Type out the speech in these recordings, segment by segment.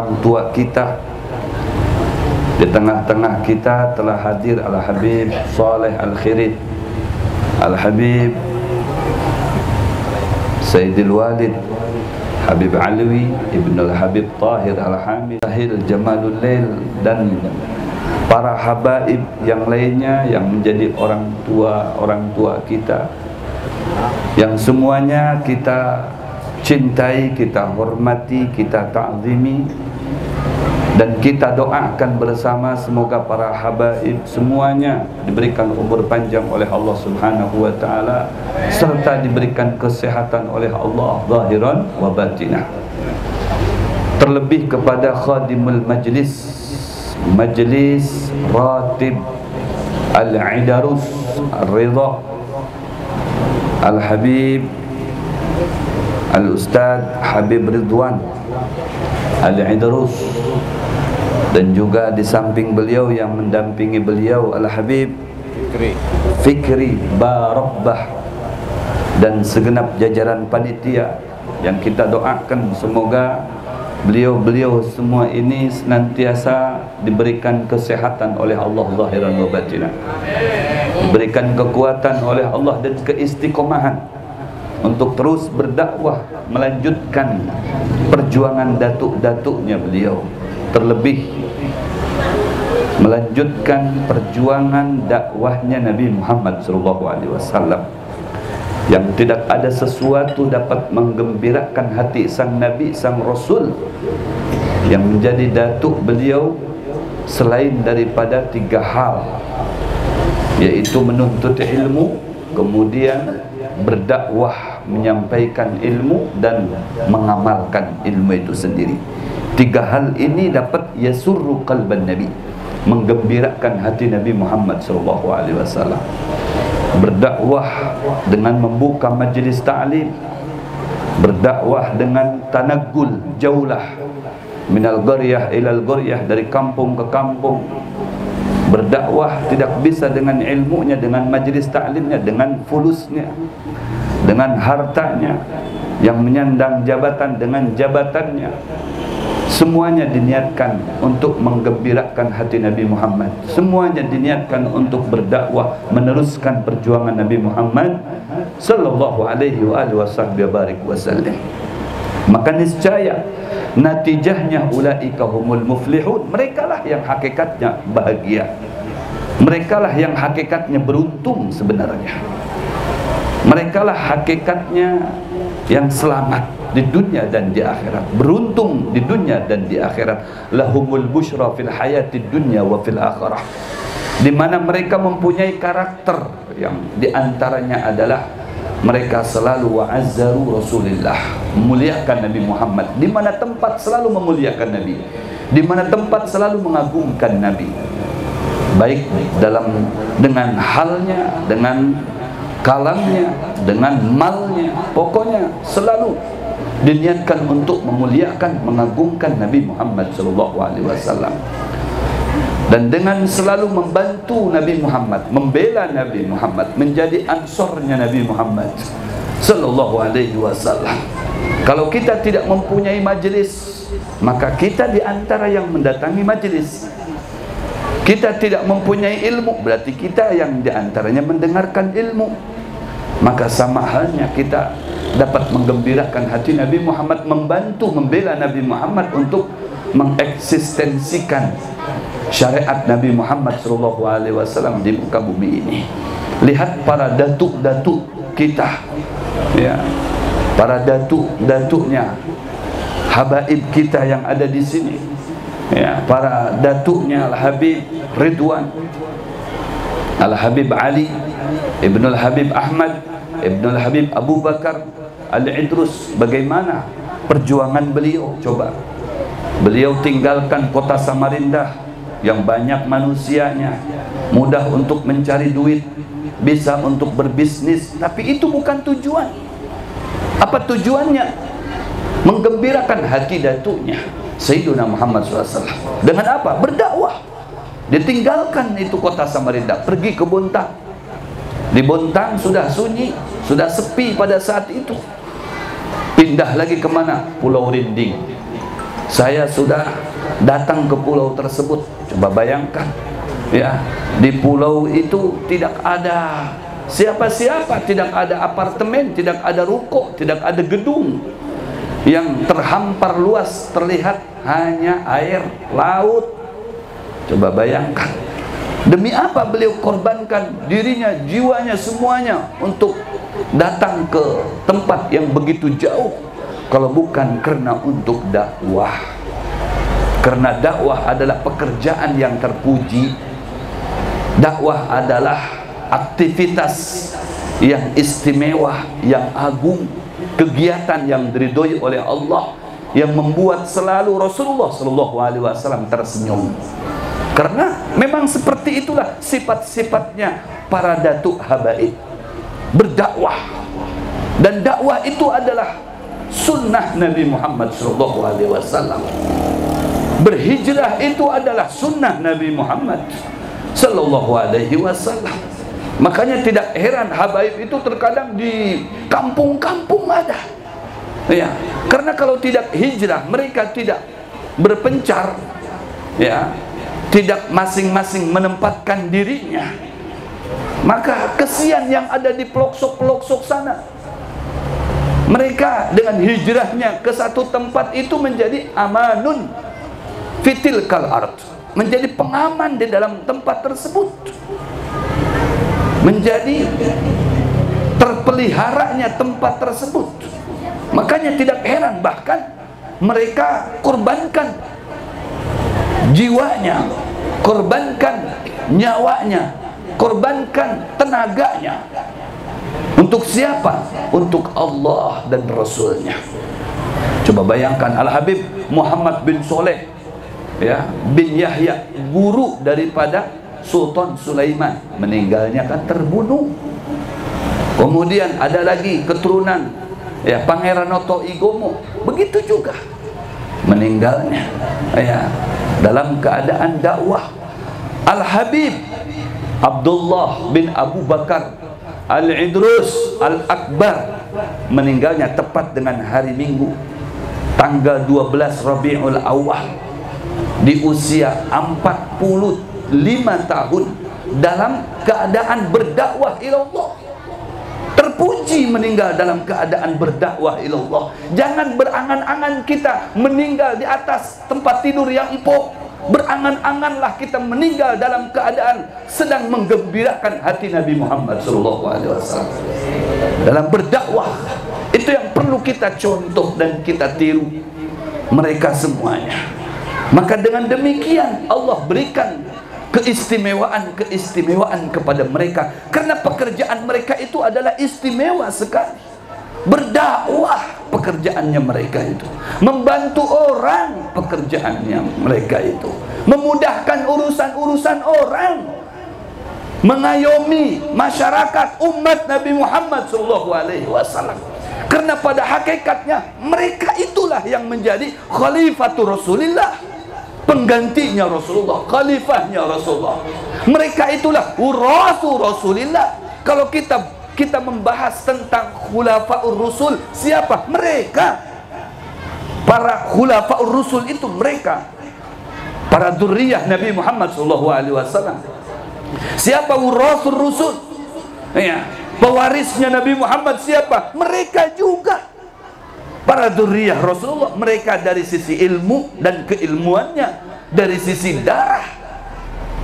orang tua kita. Di tengah-tengah kita telah hadir Al-Habib Saleh Al-Khirid, Al-Habib Sayyidil Walid Habib Alwi Ibn Al-Habib Tahir Al-Hamid Tahir Jamalul Lail, dan para habaib yang lainnya yang menjadi orang tua kita, yang semuanya kita cintai, kita hormati, kita ta'zimi, dan kita doakan bersama semoga para habaib semuanya diberikan umur panjang oleh Allah Subhanahu wa taala, serta diberikan kesehatan oleh Allah zahiran wa batinah. Terlebih kepada khadimul majlis Ratib Al-Idarus Ar-Ridha Al-Habib Al-Ustaz Habib Ridwan Al-Idarus, dan juga di samping beliau yang mendampingi beliau Al-Habib Fikri Barabbah, dan segenap jajaran panitia yang kita doakan semoga beliau semua ini senantiasa diberikan kesehatan oleh Allah zahiran wa batinah, diberikan kekuatan oleh Allah dan keistiqomahan untuk terus berdakwah, melanjutkan perjuangan datuk-datuknya beliau, terlebih melanjutkan perjuangan dakwahnya Nabi Muhammad SAW, yang tidak ada sesuatu dapat menggembirakan hati sang Nabi, sang Rasul yang menjadi datuk beliau selain daripada 3 hal, yaitu menuntut ilmu, kemudian berdakwah, menyampaikan ilmu, dan mengamalkan ilmu itu sendiri. 3 hal ini dapat yasurru qalban Nabi, menggembirakan hati Nabi Muhammad SAW. Berdakwah dengan membuka majlis ta'lim, berdakwah dengan tanaggul jaulah minal qaryah ilal qaryah, dari kampung ke kampung. Berdakwah tidak bisa dengan ilmunya, dengan majlis ta'limnya, dengan fulusnya, dengan hartanya, yang menyandang jabatan dengan jabatannya. Semuanya diniatkan untuk menggembirakan hati Nabi Muhammad. Semuanya diniatkan untuk berdakwah, meneruskan perjuangan Nabi Muhammad sallallahu alaihi wasallam. Maka niscaya natijahnya ulaika humul muflihun, merekalah yang hakikatnya bahagia, merekalah yang hakikatnya beruntung sebenarnya, merekalah hakikatnya yang selamat di dunia dan di akhirat, beruntung di dunia dan di akhirat. Lahumul busyra fil hayatid dunya wa fil akhirah, di mana mereka mempunyai karakter yang diantaranya adalah mereka selalu wa'azzaru Rasulillah, memuliakan Nabi Muhammad, di mana tempat selalu memuliakan Nabi, di mana tempat selalu mengagungkan Nabi, baik dengan halnya, dengan kalamnya, dengan malnya, pokoknya selalu diniatkan untuk memuliakan, mengagungkan Nabi Muhammad SAW. Dan dengan selalu membantu Nabi Muhammad, membela Nabi Muhammad, menjadi ansornya Nabi Muhammad SAW. Kalau kita tidak mempunyai majlis, maka kita di antara yang mendatangi majlis. Kita tidak mempunyai ilmu, berarti kita yang di antaranya mendengarkan ilmu. Maka sama halnya kita dapat menggembirakan hati Nabi Muhammad, membantu membela Nabi Muhammad untuk mengeksistensikan syariat Nabi Muhammad SAW di muka bumi ini. Lihat para datuk-datuk kita, ya, para datuk-datuknya habaib kita yang ada di sini, ya, para datuknya Al-Habib Ridwan, Al-Habib Ali, Ibnul Habib Ahmad, Ibnul Habib Abu Bakar Al-Idrus. Bagaimana perjuangan beliau? Coba, beliau tinggalkan kota Samarinda yang banyak manusianya, mudah untuk mencari duit, bisa untuk berbisnis, tapi itu bukan tujuan. Apa tujuannya? Menggembirakan hati datuknya Sayyiduna Muhammad SAW. Dengan apa? Berdakwah. Ditinggalkan itu kota Samarinda, pergi ke Bontang. Di Bontang sudah sunyi, sudah sepi pada saat itu. Pindah lagi kemana? Pulau Rinding. Saya sudah datang ke pulau tersebut. Coba bayangkan, ya, di pulau itu tidak ada siapa-siapa, tidak ada apartemen, tidak ada ruko, tidak ada gedung. Yang terhampar luas terlihat hanya air laut. Coba bayangkan, demi apa beliau korbankan dirinya, jiwanya, semuanya untuk datang ke tempat yang begitu jauh, kalau bukan karena untuk dakwah. Karena dakwah adalah pekerjaan yang terpuji. Dakwah adalah aktivitas yang istimewa, yang agung, kegiatan yang diridhoi oleh Allah, yang membuat selalu Rasulullah SAW tersenyum. Karena memang seperti itulah sifat-sifatnya para datuk habaib, berdakwah. Dan dakwah itu adalah sunnah Nabi Muhammad SAW. Berhijrah itu adalah sunnah Nabi Muhammad SAW. Makanya tidak heran habaib itu terkadang di kampung-kampung ada, ya. Karena kalau tidak hijrah, mereka tidak berpencar, ya, tidak masing-masing menempatkan dirinya, maka kesian yang ada di pelosok-pelosok sana. Mereka dengan hijrahnya ke satu tempat itu menjadi amanun fitil kal ard, menjadi pengaman di dalam tempat tersebut, menjadi terpeliharanya tempat tersebut. Makanya tidak heran bahkan mereka korbankan jiwanya, korbankan nyawanya, korbankan tenaganya. Untuk siapa? Untuk Allah dan Rasulnya. Coba bayangkan Al-Habib Muhammad bin Soleh, ya, bin Yahya, guru daripada Sultan Sulaiman, meninggalnya kan terbunuh. Kemudian ada lagi keturunan, ya, Pangeran Noto Igomo, begitu juga meninggalnya, ya, dalam keadaan dakwah. Al-Habib Abdullah bin Abu Bakar Al-Idrus Al-Akbar meninggalnya tepat dengan hari Minggu tanggal 12 Rabiul Awal di usia 45 tahun dalam keadaan berdakwah ilallah. Terpuji meninggal dalam keadaan berdakwah ilallah. Jangan berangan-angan kita meninggal di atas tempat tidur yang empuk. Berangan-anganlah kita meninggal dalam keadaan sedang menggembirakan hati Nabi Muhammad SAW dalam berdakwah. Itu yang perlu kita contoh dan kita tiru mereka semuanya. Maka dengan demikian Allah berikan keistimewaan kepada mereka, karena pekerjaan mereka itu adalah istimewa sekali. Berdakwah pekerjaannya mereka itu, membantu orang pekerjaannya mereka itu, memudahkan urusan-urusan orang, mengayomi masyarakat umat Nabi Muhammad SAW. Karena pada hakikatnya mereka itulah yang menjadi khalifatul Rasulillah, penggantinya Rasulullah, khalifahnya Rasulullah. Mereka itulah urasul Rasulillah. Kalau kita membahas tentang khulafaur rusul, siapa? Mereka. Para khulafaur rusul itu mereka, para dzurriyyah Nabi Muhammad SAW. Siapa urasul rusul? Ya, pewarisnya Nabi Muhammad siapa? Mereka juga. Para dzurriyyah Rasulullah, mereka dari sisi ilmu dan keilmuannya, dari sisi darah,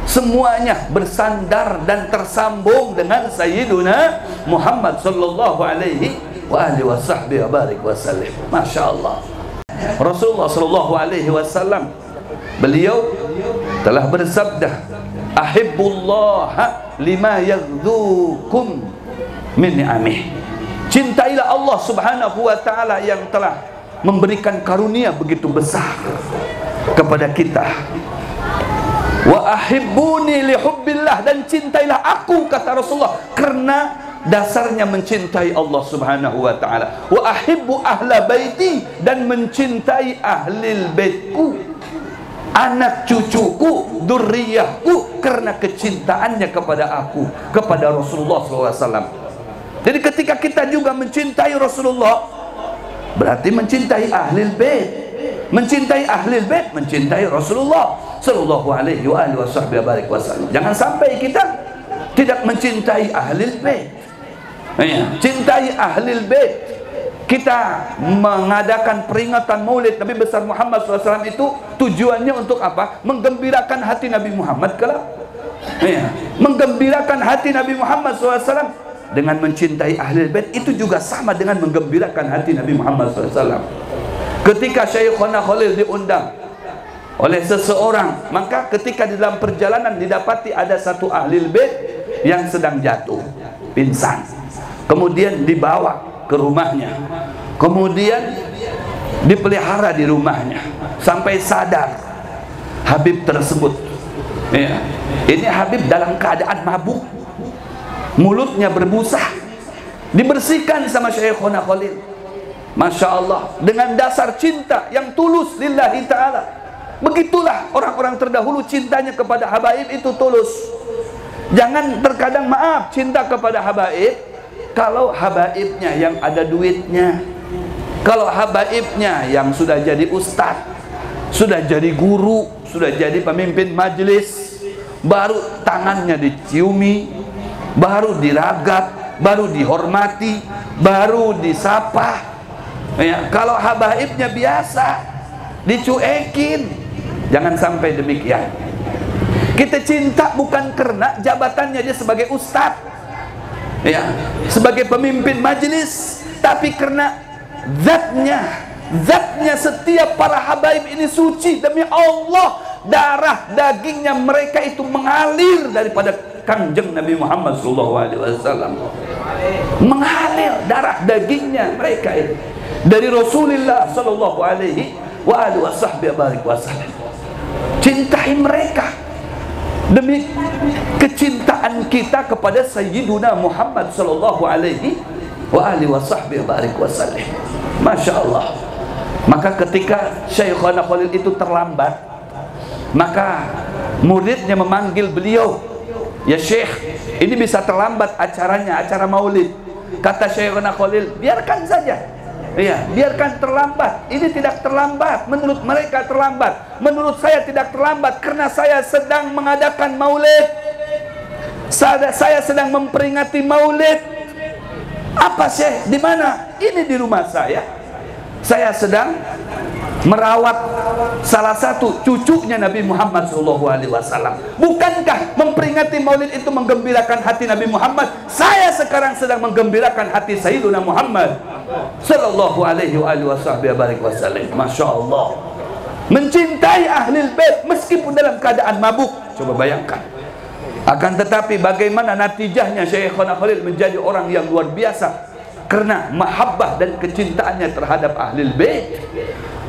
semuanya bersandar dan tersambung dengan Sayyiduna Muhammad sallallahu alaihi wa alihi wasallam. Masya Allah. Rasulullah sallallahu alaihi wasallam, beliau telah bersabda, "Ahibbullaha lima yaghdukum min ni'amih." Cintailah Allah subhanahu wa ta'ala yang telah memberikan karunia begitu besar kepada kita. Wa ahibbuni li hubbillah, dan cintailah aku, kata Rasulullah, karena dasarnya mencintai Allah subhanahu wa ta'ala. Wa ahibbu ahla baiti, dan mencintai ahlil baitku, anak cucuku, dzurriyyahku, karena kecintaannya kepada aku, kepada Rasulullah SAW. Jadi ketika kita juga mencintai Rasulullah, berarti mencintai ahlil bait. mencintai ahli bait, mencintai Rasulullah sallallahu alaihi wasallam. Jangan sampai kita tidak mencintai ahli bait. Ya, cintai ahli bait. Kita mengadakan peringatan Maulid Nabi besar Muhammad SAW itu tujuannya untuk apa? Menggembirakan hati Nabi Muhammad kelak. Ya, menggembirakan hati Nabi Muhammad SAW. Dengan mencintai ahli bait itu juga sama dengan menggembirakan hati Nabi Muhammad SAW. Ketika Syekhona Khalil diundang oleh seseorang, maka ketika di dalam perjalanan didapati ada satu ahli bait yang sedang jatuh pingsan, kemudian dibawa ke rumahnya, kemudian dipelihara di rumahnya sampai sadar Habib tersebut. Ya, ini Habib dalam keadaan mabuk, mulutnya berbusa, dibersihkan sama Syekhona Khalil. Masya Allah, dengan dasar cinta yang tulus lillahi ta'ala. Begitulah orang-orang terdahulu cintanya kepada habaib itu tulus. Jangan terkadang maaf cinta kepada habaib kalau habaibnya yang ada duitnya, kalau habaibnya yang sudah jadi ustadz, sudah jadi guru, sudah jadi pemimpin majelis, baru tangannya diciumi, baru diragap, baru dihormati, baru disapa. Ya, kalau habaibnya biasa, dicuekin. Jangan sampai demikian. Kita cinta bukan karena jabatannya dia sebagai ustadz, ya, sebagai pemimpin majelis, tapi karena zatnya setiap para habaib ini suci demi Allah. Darah dagingnya mereka itu mengalir daripada Kanjeng Nabi Muhammad SAW. Mengalir darah dagingnya mereka itu dari Rasulullah SAW. Cintai mereka demi kecintaan kita kepada Sayyiduna Muhammad sallallahu alaihi wasallam. Masya Allah. Maka ketika Syekhona Khalil itu terlambat, maka muridnya memanggil beliau, ya Syekh, ini bisa terlambat acaranya, acara maulid. Kata Syekhona Khalil, biarkan saja. Ya, biarkan terlambat. Ini tidak terlambat. Menurut mereka terlambat. Menurut saya tidak terlambat karena saya sedang mengadakan maulid. Saya sedang memperingati maulid. Apa Syekh? Di mana? Ini di rumah saya. Saya sedang merawat salah satu cucunya Nabi Muhammad SAW. Bukankah memperingati maulid itu menggembirakan hati Nabi Muhammad? Saya sekarang sedang menggembirakan hati Sayyiduna Muhammad sallallahu alaihi wasallam. Masya Allah. Mencintai ahli bait meskipun dalam keadaan mabuk. Coba bayangkan. Akan tetapi bagaimana natijahnya Syekhona Khalil menjadi orang yang luar biasa karena mahabbah dan kecintaannya terhadap ahli bait.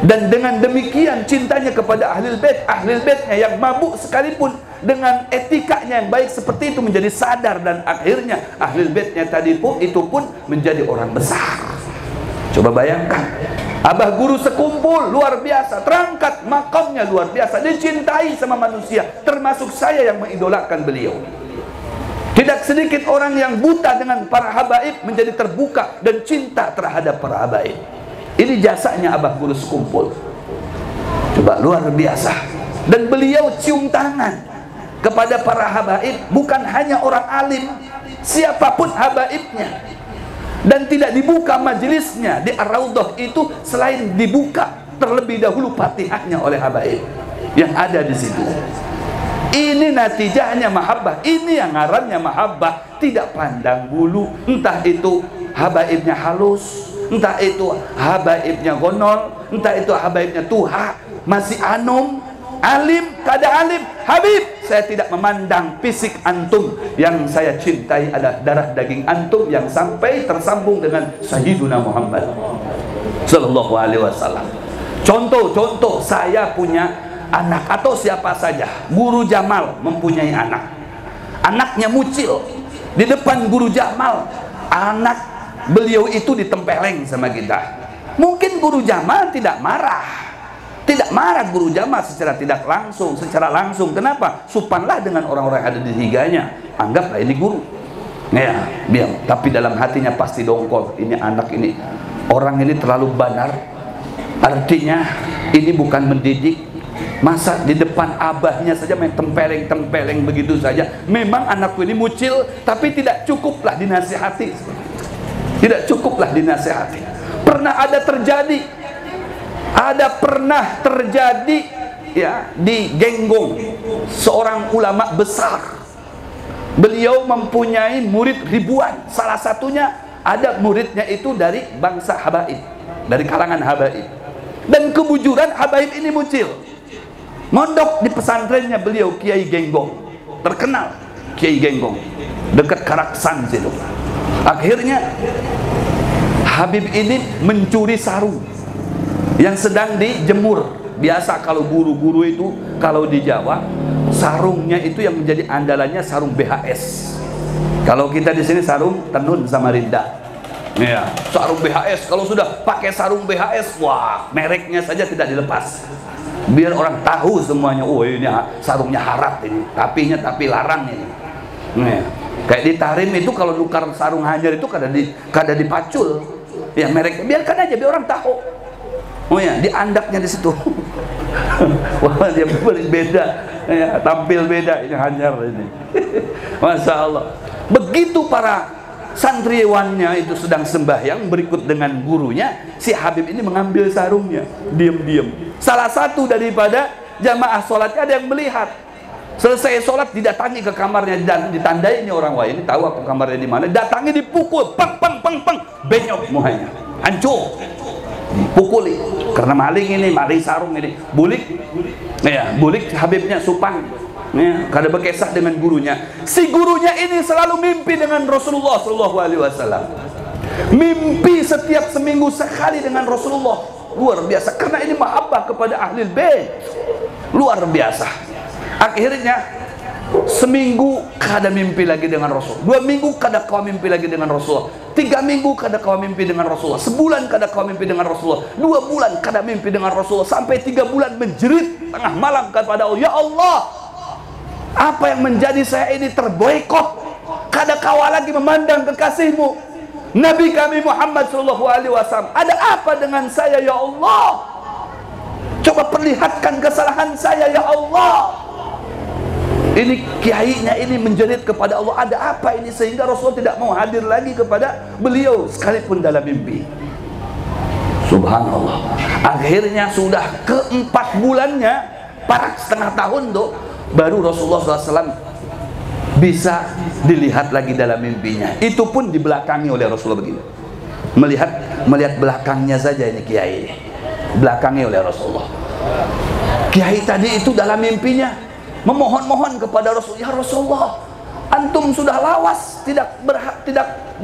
Dan dengan demikian cintanya kepada ahli baitnya yang mabuk sekalipun dengan etikanya yang baik seperti itu menjadi sadar, dan akhirnya ahli baitnya tadi pun itu pun menjadi orang besar. Coba bayangkan, abah guru sekumpul luar biasa, terangkat makamnya luar biasa, dicintai sama manusia, termasuk saya yang mengidolakan beliau. Tidak sedikit orang yang buta dengan para habaib menjadi terbuka dan cinta terhadap para habaib. Ini jasanya abah guru sekumpul. Coba luar biasa. Dan beliau cium tangan kepada para habaib, bukan hanya orang alim, siapapun habaibnya. Dan tidak dibuka majelisnya di Ar-Raudhah itu selain dibuka terlebih dahulu Fatihahnya oleh habaib yang ada di situ. Ini natijahnya mahabbah. Ini yang ngarannya mahabbah. Tidak pandang bulu, entah itu habaibnya halus, entah itu habaibnya gonol, entah itu habaibnya tuha, masih anum, alim, kada alim. Habib, saya tidak memandang fisik antum. Yang saya cintai adalah darah daging antum yang sampai tersambung dengan Sayyiduna Muhammad sallallahu alaihi wasallam. Contoh, saya punya anak atau siapa saja, Guru Jamal mempunyai anak, anaknya mucil. Di depan Guru Jamal, anak beliau itu ditempeleng sama kita. Mungkin Guru Jamal tidak marah Guru Jamal secara tidak langsung, secara langsung. Kenapa? Supanlah dengan orang-orang yang ada di higanya, anggaplah ini guru. Ya, biar. Tapi dalam hatinya pasti dongkol. Ini anak ini, orang ini terlalu banar, Artinya ini bukan mendidik. Masa di depan abahnya saja main tempeleng-tempeleng begitu saja. Memang anakku ini mucil, tapi tidak cukuplah dinasihati. Tidak cukuplah dinasihati. Pernah terjadi ya di Genggong, seorang ulama besar. Beliau mempunyai murid ribuan. Salah satunya ada muridnya itu dari bangsa Habaib, dari kalangan Habaib. Dan kebujuran Habaib ini muncul. Mondok di pesantrennya beliau, Kiai Genggong, terkenal Kiai Genggong, dekat Karaksan situ. Akhirnya Habib ini mencuri sarung yang sedang dijemur. Biasa kalau guru-guru itu, kalau di Jawa, sarungnya itu yang menjadi andalannya sarung BHS. Kalau kita di sini sarung tenun Samarinda. Ya, sarung BHS. Kalau sudah pakai sarung BHS, wah, mereknya saja tidak dilepas. Biar orang tahu semuanya, oh ini sarungnya haram ini, tapi larang ini. Ya. Kayak di Tarim itu kalau nukar sarung hanyar itu kada dipacul. Ya merek, biarkan aja biar orang tahu. Oh ya, di andaknya di situ. Wah, dia beda, ya, tampil beda ini hanyar ini. Masya Allah. Begitu para santriwannya itu sedang sembahyang berikut dengan gurunya, si Habib ini mengambil sarungnya diam-diam. Salah satu daripada jamaah sholatnya ada yang melihat. Selesai sholat didatangi ke kamarnya dan ditandai, ini orang, wah ini tahu aku kamarnya di mana. Datangi dipukul, peng, benyok muhanya, hancur, dipukuli karena maling sarung ini, bulik, ya bulik Habibnya supang. Ya, kada berkesah dengan gurunya. Si gurunya ini selalu mimpi dengan Rasulullah SAW. Mimpi setiap seminggu sekali dengan Rasulullah. Luar biasa, karena ini mahabbah kepada ahli bait. Luar biasa. Akhirnya seminggu kada mimpi lagi dengan Rasul. 2 minggu kada kau mimpi lagi dengan Rasulullah. 3 minggu kada kau mimpi dengan Rasulullah. Sebulan kada kau mimpi dengan Rasulullah. 2 bulan kada mimpi dengan Rasulullah. Sampai 3 bulan menjerit tengah malam kepada Allah, ya Allah, apa yang menjadi saya ini terboikot? Kada kawal lagi memandang kekasihmu Nabi kami Muhammad SAW. Ada apa dengan saya ya Allah? Coba perlihatkan kesalahan saya ya Allah. Ini kiainya ini menjerit kepada Allah, ada apa ini sehingga Rasul tidak mau hadir lagi kepada beliau sekalipun dalam mimpi. Subhanallah. Akhirnya sudah ke-4 bulannya, parak setengah tahun tuh, baru Rasulullah SAW bisa dilihat lagi dalam mimpinya. Itu pun dibelakangi oleh Rasulullah begini. Melihat belakangnya saja ini kiai ini. Belakangi oleh Rasulullah. Kiai tadi itu dalam mimpinya memohon-mohon kepada Rasul, ya Rasulullah, antum sudah lawas tidak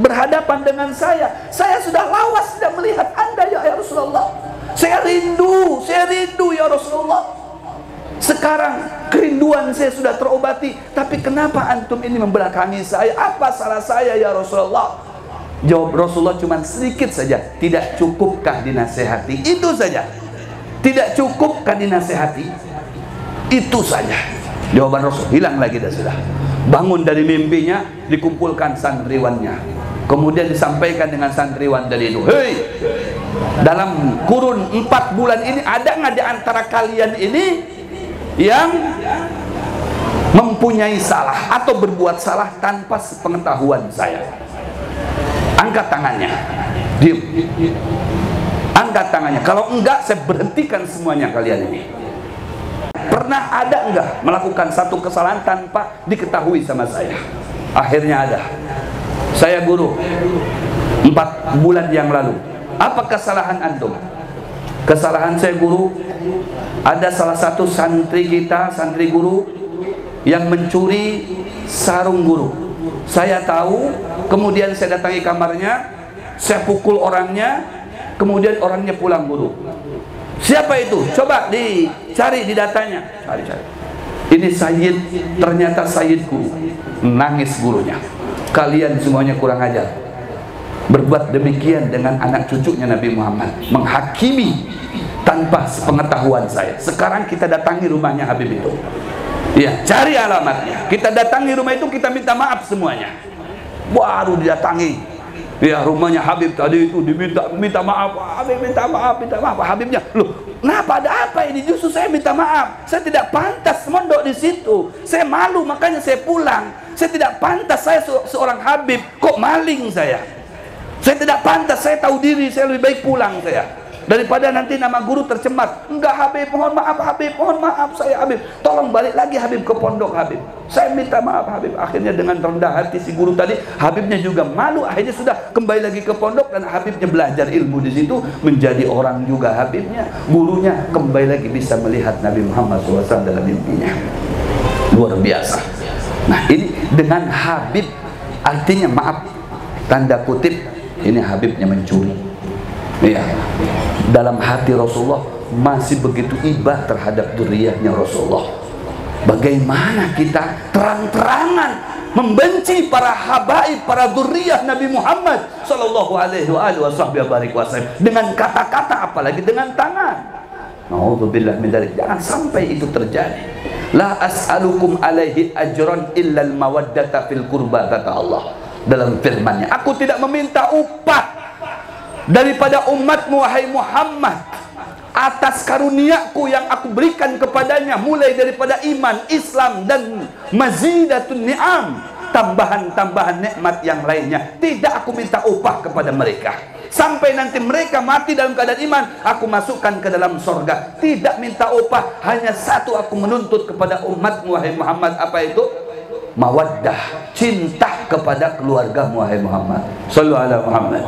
berhadapan dengan saya. Saya sudah lawas tidak melihat Anda ya Rasulullah. Saya rindu ya Rasulullah. Sekarang kerinduan saya sudah terobati, tapi kenapa antum ini membelakangi saya? Apa salah saya ya Rasulullah? Jawab Rasulullah cuma sedikit saja, tidak cukupkah dinasehati? Itu saja. Tidak cukupkah dinasehati? Itu saja. Jawaban Rasul, hilang lagi dah sudah. Bangun dari mimpinya, dikumpulkan santriwannya. Kemudian disampaikan dengan santriwan dari itu, hei, dalam kurun 4 bulan ini ada nggak di antara kalian ini yang mempunyai salah atau berbuat salah tanpa sepengetahuan saya? Angkat tangannya, diam. Angkat tangannya. Kalau enggak, saya berhentikan semuanya kalian ini. Pernah ada enggak melakukan satu kesalahan tanpa diketahui sama saya? Akhirnya ada. Saya guru 4 bulan yang lalu. Apa kesalahan antum? Kesalahan saya guru, ada salah satu santri kita, santri guru yang mencuri sarung guru. Saya tahu, kemudian saya datangi kamarnya, saya pukul orangnya, kemudian orangnya pulang guru. Siapa itu? Coba dicari di datanya. Cari. Ini Sayyid, ternyata Sayyid guru. Nangis gurunya. Kalian semuanya kurang ajar. Berbuat demikian dengan anak cucunya Nabi Muhammad, menghakimi tanpa sepengetahuan saya. Sekarang kita datangi rumahnya Habib itu. Ya, cari alamatnya. Kita datangi rumah itu, kita minta maaf semuanya. Baru didatangi. Ya, rumahnya Habib tadi itu minta maaf. Habib minta maaf. Habibnya, loh, kenapa, ada apa ini? Justru saya minta maaf. Saya tidak pantas mondok di situ. Saya malu, makanya saya pulang. Saya tidak pantas, saya seorang Habib, kok maling saya. Saya tidak pantas, saya tahu diri, saya lebih baik pulang saya. Daripada nanti nama guru tercemar. Enggak Habib, mohon maaf Habib, mohon maaf saya Habib. Tolong balik lagi Habib ke pondok Habib. Saya minta maaf Habib. Akhirnya dengan rendah hati si guru tadi, Habibnya juga malu. Akhirnya sudah kembali lagi ke pondok dan Habibnya belajar ilmu di situ, menjadi orang juga Habibnya. Gurunya kembali lagi bisa melihat Nabi Muhammad SAW dalam mimpinya. Luar biasa. Nah, ini dengan Habib, artinya maaf, tanda kutip, ini Habibnya mencuri. Iya, dalam hati Rasulullah masih begitu iba terhadap dzurriyyahnya Rasulullah. Bagaimana kita terang-terangan membenci para habaib, para dzurriyyah Nabi Muhammad sallallahu alaihi wasallam dengan kata-kata, apalagi dengan tangan. Nauzubillah min dzalik. Jangan sampai itu terjadi. La as'alukum alaihi ajran illa al-mawaddata fil qurba, kata Allah dalam firman-Nya. Aku tidak meminta upah daripada umatmu wahai Muhammad atas karuniaku yang aku berikan kepadanya, mulai daripada iman, Islam, dan mazidatun ni'am, tambahan-tambahan nikmat yang lainnya. Tidak aku minta upah kepada mereka. Sampai nanti mereka mati dalam keadaan iman, aku masukkan ke dalam sorga. Tidak minta upah, hanya satu aku menuntut kepada umatmu wahai Muhammad. Apa itu? Mawaddah, cinta kepada keluarga wahai Muhammad sallallahu alaihi Muhammad.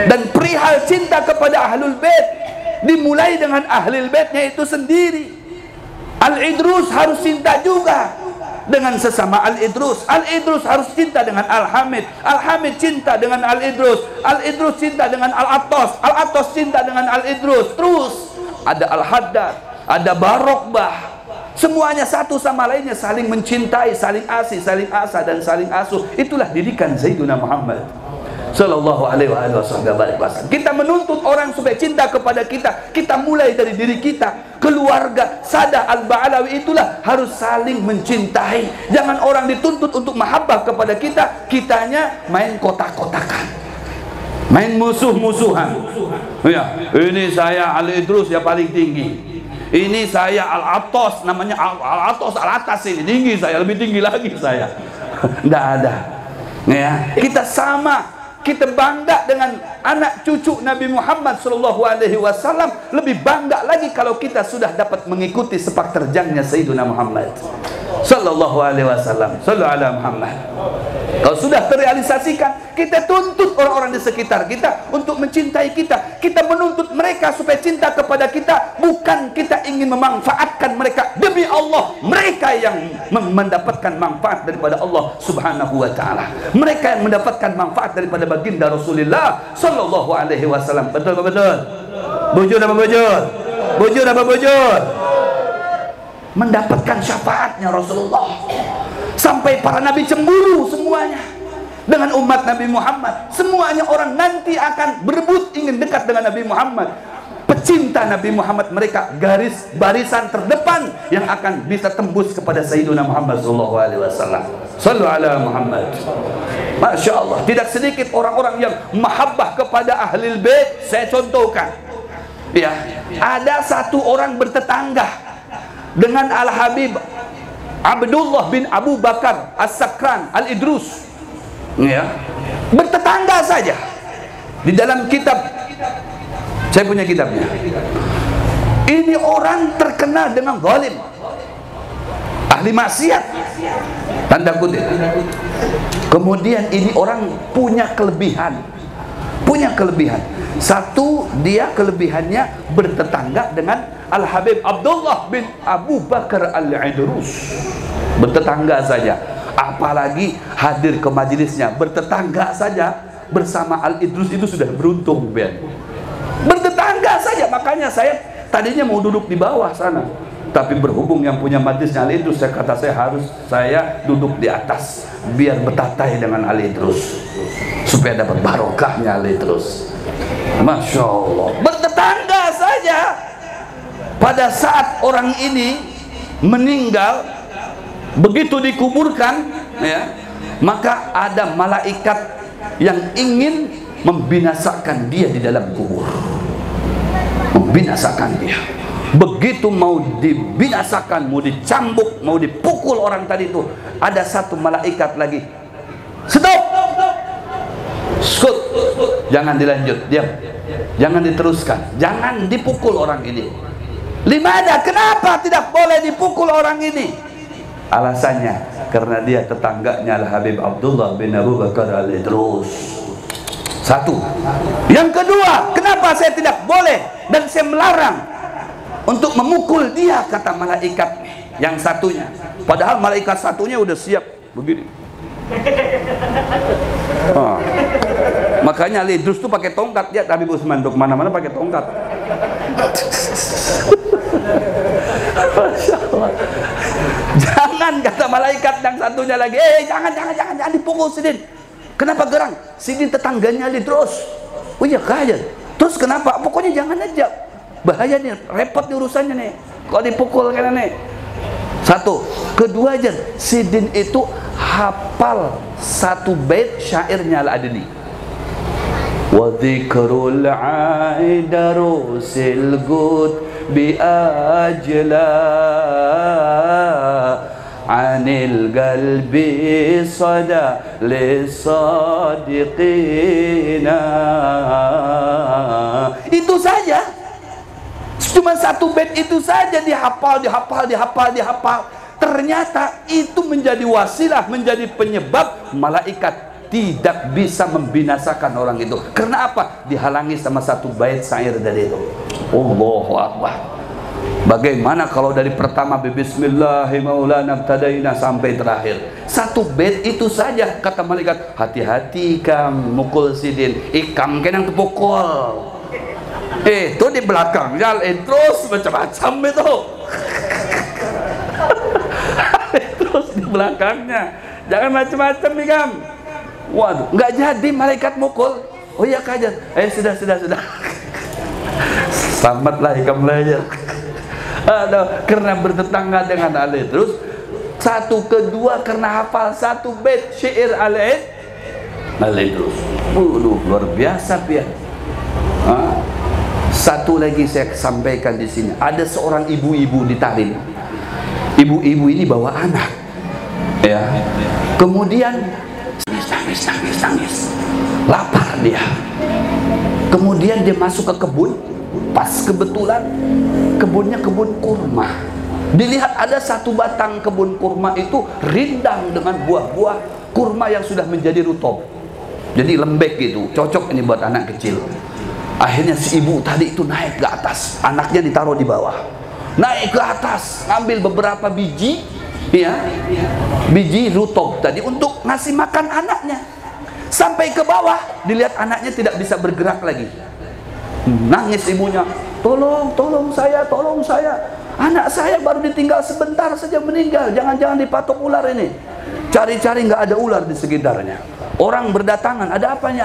Dan perihal cinta kepada ahlul bait, dimulai dengan ahlul baitnya itu sendiri. Al-Idrus harus cinta juga dengan sesama Al-Idrus. Al-Idrus harus cinta dengan Al-Hamid. Al-Hamid cinta dengan Al-Idrus. Al-Idrus cinta dengan Al-Attas. Al-Attas cinta dengan Al-Idrus. Terus ada Al-Haddad, ada Barokbah. Semuanya satu sama lainnya saling mencintai, saling asih, saling asa, dan saling asuh. Itulah didikan Sayyidina Muhammad sallallahu alaihi wasallam. Kita menuntut orang supaya cinta kepada kita. Kita mulai dari diri kita. Keluarga Sadah Al-Ba'alawi itulah harus saling mencintai. Jangan orang dituntut untuk mahabbah kepada kita, kitanya main kotak-kotakan, main musuh-musuhan. Ya, ini saya Al-Idrus ya paling tinggi. Ini saya Al-Attas, namanya Al-Attas, Al-Atas, ini tinggi saya, lebih tinggi lagi saya. Tidak ada. Ya, kita sama, kita bangga dengan anak cucu Nabi Muhammad sallallahu alaihi wasallam. Lebih bangga lagi kalau kita sudah dapat mengikuti sepak terjangnya Sayyidina Muhammad sallallahu alaihi wasallam. Sallallahu alaihi Muhammad. Kalau sudah terrealisasikan, kita tuntut orang-orang di sekitar kita untuk mencintai kita. Kita menuntut mereka supaya cinta kepada kita. Bukan kita ingin memanfaatkan mereka. Demi Allah, mereka yang mendapatkan manfaat daripada Allah subhanahu wa ta'ala. Mereka yang mendapatkan manfaat daripada baginda Rasulullah sallallahu alaihi wasallam. Betul apa betul? Bujur apa bujur? Bujur apa bujur? Mendapatkan syafaatnya Rasulullah. Sampai para nabi cemburu semuanya dengan umat Nabi Muhammad. Semuanya orang nanti akan berebut ingin dekat dengan Nabi Muhammad. Pecinta Nabi Muhammad, mereka garis barisan terdepan yang akan bisa tembus kepada Sayyidina Muhammad sallallahu alaihi wasallam. Sallallahu alaihi Muhammad. Masya Allah, tidak sedikit orang-orang yang mahabbah kepada ahlul bait. Saya contohkan, ya, ada satu orang bertetangga dengan Al-Habib Abdullah bin Abu Bakar As-Sakran Al-Idrus, ya, bertetangga saja. Di dalam kitab, saya punya kitabnya, ini orang terkenal dengan zalim, ahli maksiat, tanda kutip. Kemudian ini orang punya kelebihan. Satu, dia kelebihannya bertetangga dengan Al-Habib Abdullah bin Abu Bakar Al-Idrus. Bertetangga saja, apalagi hadir ke majelisnya. Bertetangga saja bersama Al-Idrus itu sudah beruntung, Ben. Bertetangga saja, makanya saya tadinya mau duduk di bawah sana, tapi berhubung yang punya majelisnya Al-Idrus, saya duduk di atas biar bertatai dengan Al-Idrus supaya dapat barokahnya Al-Idrus. Masya Allah, bertetangga saja. Pada saat orang ini meninggal, begitu dikuburkan, ya, maka ada malaikat yang ingin membinasakan dia di dalam kubur. Membinasakan dia. Begitu mau dibinasakan, mau dicambuk, mau dipukul orang tadi itu, ada satu malaikat lagi. Stop! Skut! Jangan dilanjut, diam. Jangan diteruskan, jangan dipukul orang ini. Limada, kenapa tidak boleh dipukul orang ini? Alasannya, karena dia tetangganya Al-Habib Abdullah bin Abu Bakar Al-Idrus. Satu. Yang kedua, kenapa saya tidak boleh dan saya melarang untuk memukul dia, kata malaikat yang satunya. Padahal malaikat satunya udah siap begini. Makanya Al-Idrus tuh pakai tongkat, dia Habib Utsman untuk mana-mana pakai tongkat. Masya Allah. Jangan, kata malaikat yang satunya lagi, jangan dipukul Sidin. Kenapa gerang? Sidin tetangganya Al-Idrus. Oh iya kaya. Terus kenapa? Pokoknya jangan aja. Bahaya nih, repot nih urusannya nih. Kalau dipukul kan nih. Satu. Kedua aja, Sidin itu hafal satu bait syairnya Al-Adli. Wa dzikrul aidaru silgut bi ajla anil qalbi sada lisadiqina. Itu saja, cuma satu bait itu saja dihafal. Ternyata itu menjadi wasilah, menjadi penyebab malaikat tidak bisa membinasakan orang itu. Karena apa? Dihalangi sama satu bait syair dari itu. Allahu Akbar. Bagaimana kalau dari pertama Bismillahirrahmanirrahim sampai terakhir satu bait itu saja, kata malaikat, hati-hati kam mukul Sidin, ikam kenang tepukul. Itu di belakang jalan terus macam-macam itu. Terus di belakangnya jangan macam-macam ikam. Waduh, nggak jadi malaikat mukul. Oh iya kajar. Sudah. Selamatlah ikam layar. Aduh, karena bertetangga dengan Al-Idrus. Satu, kedua karena hafal satu bait syair Al-Idrus. Waduh, luar biasa ya. Satu lagi saya sampaikan di sini. Ada seorang ibu-ibu di Tarim. Ibu-ibu ini bawa anak. Ya. Kemudian nangis. Lapar dia. Kemudian dia masuk ke kebun. Pas kebetulan kebunnya kebun kurma. Dilihat ada satu batang kebun kurma itu rindang dengan buah-buah kurma yang sudah menjadi rutob. Jadi lembek gitu. Cocok ini buat anak kecil. Akhirnya si ibu tadi itu naik ke atas. Anaknya ditaruh di bawah. Naik ke atas. Ngambil beberapa biji. Ya, biji rutob tadi untuk ngasih makan anaknya. Sampai ke bawah, dilihat anaknya tidak bisa bergerak lagi. Nangis ibunya, tolong saya. Anak saya baru ditinggal sebentar saja meninggal. Jangan dipatok ular ini. Cari-cari nggak ada ular di sekitarnya. Orang berdatangan, ada apa nih?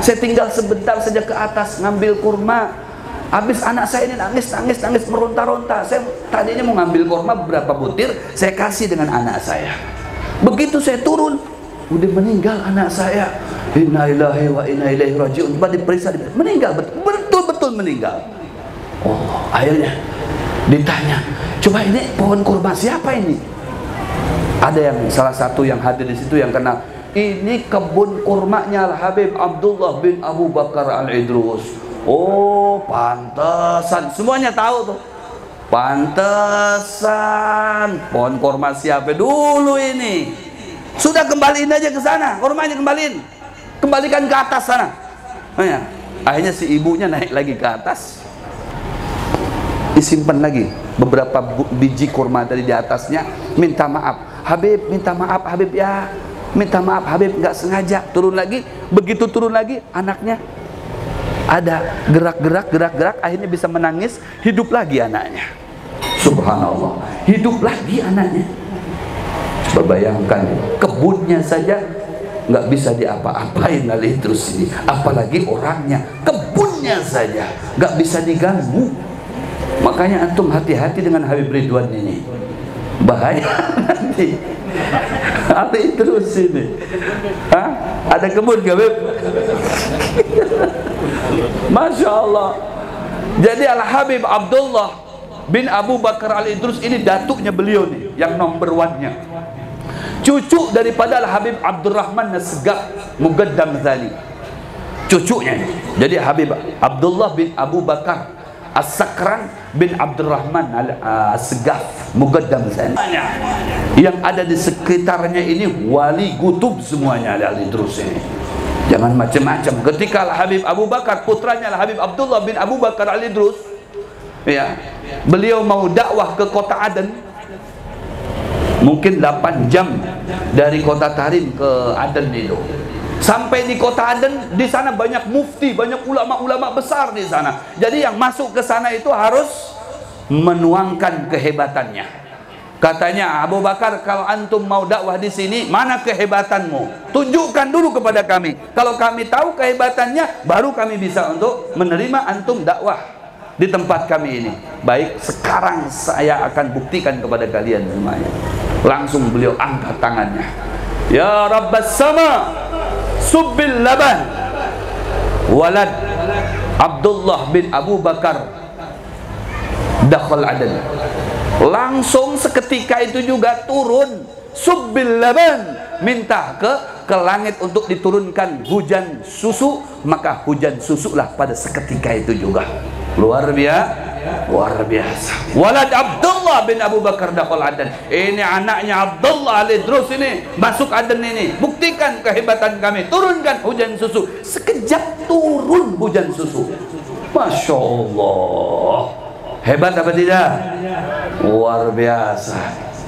Saya tinggal sebentar saja ke atas ngambil kurma. Habis anak saya ini nangis meronta-ronta. Saya tadinya mau ngambil kurma beberapa butir, saya kasih dengan anak saya. Begitu saya turun, udah meninggal anak saya. Inna lillahi wa inna ilaihi raji'un. Coba diperiksa, meninggal, betul meninggal. Oh, akhirnya ditanya, coba ini pohon kurma siapa ini? Ada yang salah satu yang hadir di situ yang kenal. Ini kebun kurmanya Al-Habib Abdullah bin Abu Bakar Al-Idrus. Oh, pantesan, semuanya tahu tuh. Pantesan pohon kurma siapa dulu ini. Sudah, kembaliin aja ke sana, kurmanya kembalikan ke atas sana. Akhirnya si ibunya naik lagi ke atas, disimpan lagi beberapa biji kurma tadi di atasnya. Minta maaf Habib, ya, minta maaf Habib, nggak sengaja. Turun lagi, begitu turun lagi anaknya ada gerak-gerak, akhirnya bisa menangis, hidup lagi anaknya. Subhanallah, hidup lagi anaknya. Coba bayangkan, kebunnya saja nggak bisa diapa-apain Al-Idrus ini, apalagi orangnya. Kebunnya saja nggak bisa diganggu. Makanya antum hati-hati dengan Habib Ridwan ini, bahaya nanti. Ali Idrus ini. Hah? Ada kebun gak, Beb? Masya Allah. Jadi Al-Habib Abdullah bin Abu Bakar Al-Idrus ini datuknya beliau nih, yang nomor 1-nya. Cucu daripada Al-Habib Abdurrahman Nasgaf Mugaddam Zali. Cucunya. Jadi Habib Abdullah bin Abu Bakar As-Sakran bin Abdurrahman As-Segaf Mugaddam Zali. Yang ada di sekitarnya ini wali kutub semuanya Al-Idrus ini. Jangan macam-macam. Ketika Al-Habib Abu Bakar, putranya Al-Habib Abdullah bin Abu Bakar Al-Idrus, ya, beliau mau dakwah ke kota Aden, mungkin 8 jam dari kota Tarim ke Aden itu. Sampai di kota Aden, di sana banyak mufti, banyak ulama-ulama besar di sana. Jadi yang masuk ke sana itu harus menuangkan kehebatannya. Katanya, Abu Bakar, kalau antum mau dakwah di sini, mana kehebatanmu? Tunjukkan dulu kepada kami. Kalau kami tahu kehebatannya, baru kami bisa untuk menerima antum dakwah di tempat kami ini. Baik, sekarang saya akan buktikan kepada kalian semuanya. Langsung beliau angkat tangannya. Ya Rabbas Sama, subbil laban, walad Abdullah bin Abu Bakar dakhal Aden. Langsung seketika itu juga turun subbil laban, minta ke langit untuk diturunkan hujan susu. Maka hujan susulah pada seketika itu juga. Luar biasa. Walad Abdullah bin Abu Bakar dakhal Aden. Ini anaknya Abdullah Al-Idrus ini masuk Aden ini. Buktikan kehebatan kami. Turunkan hujan susu. Sekejap turun hujan susu. Masya Allah. Hebat apa tidak? Luar biasa.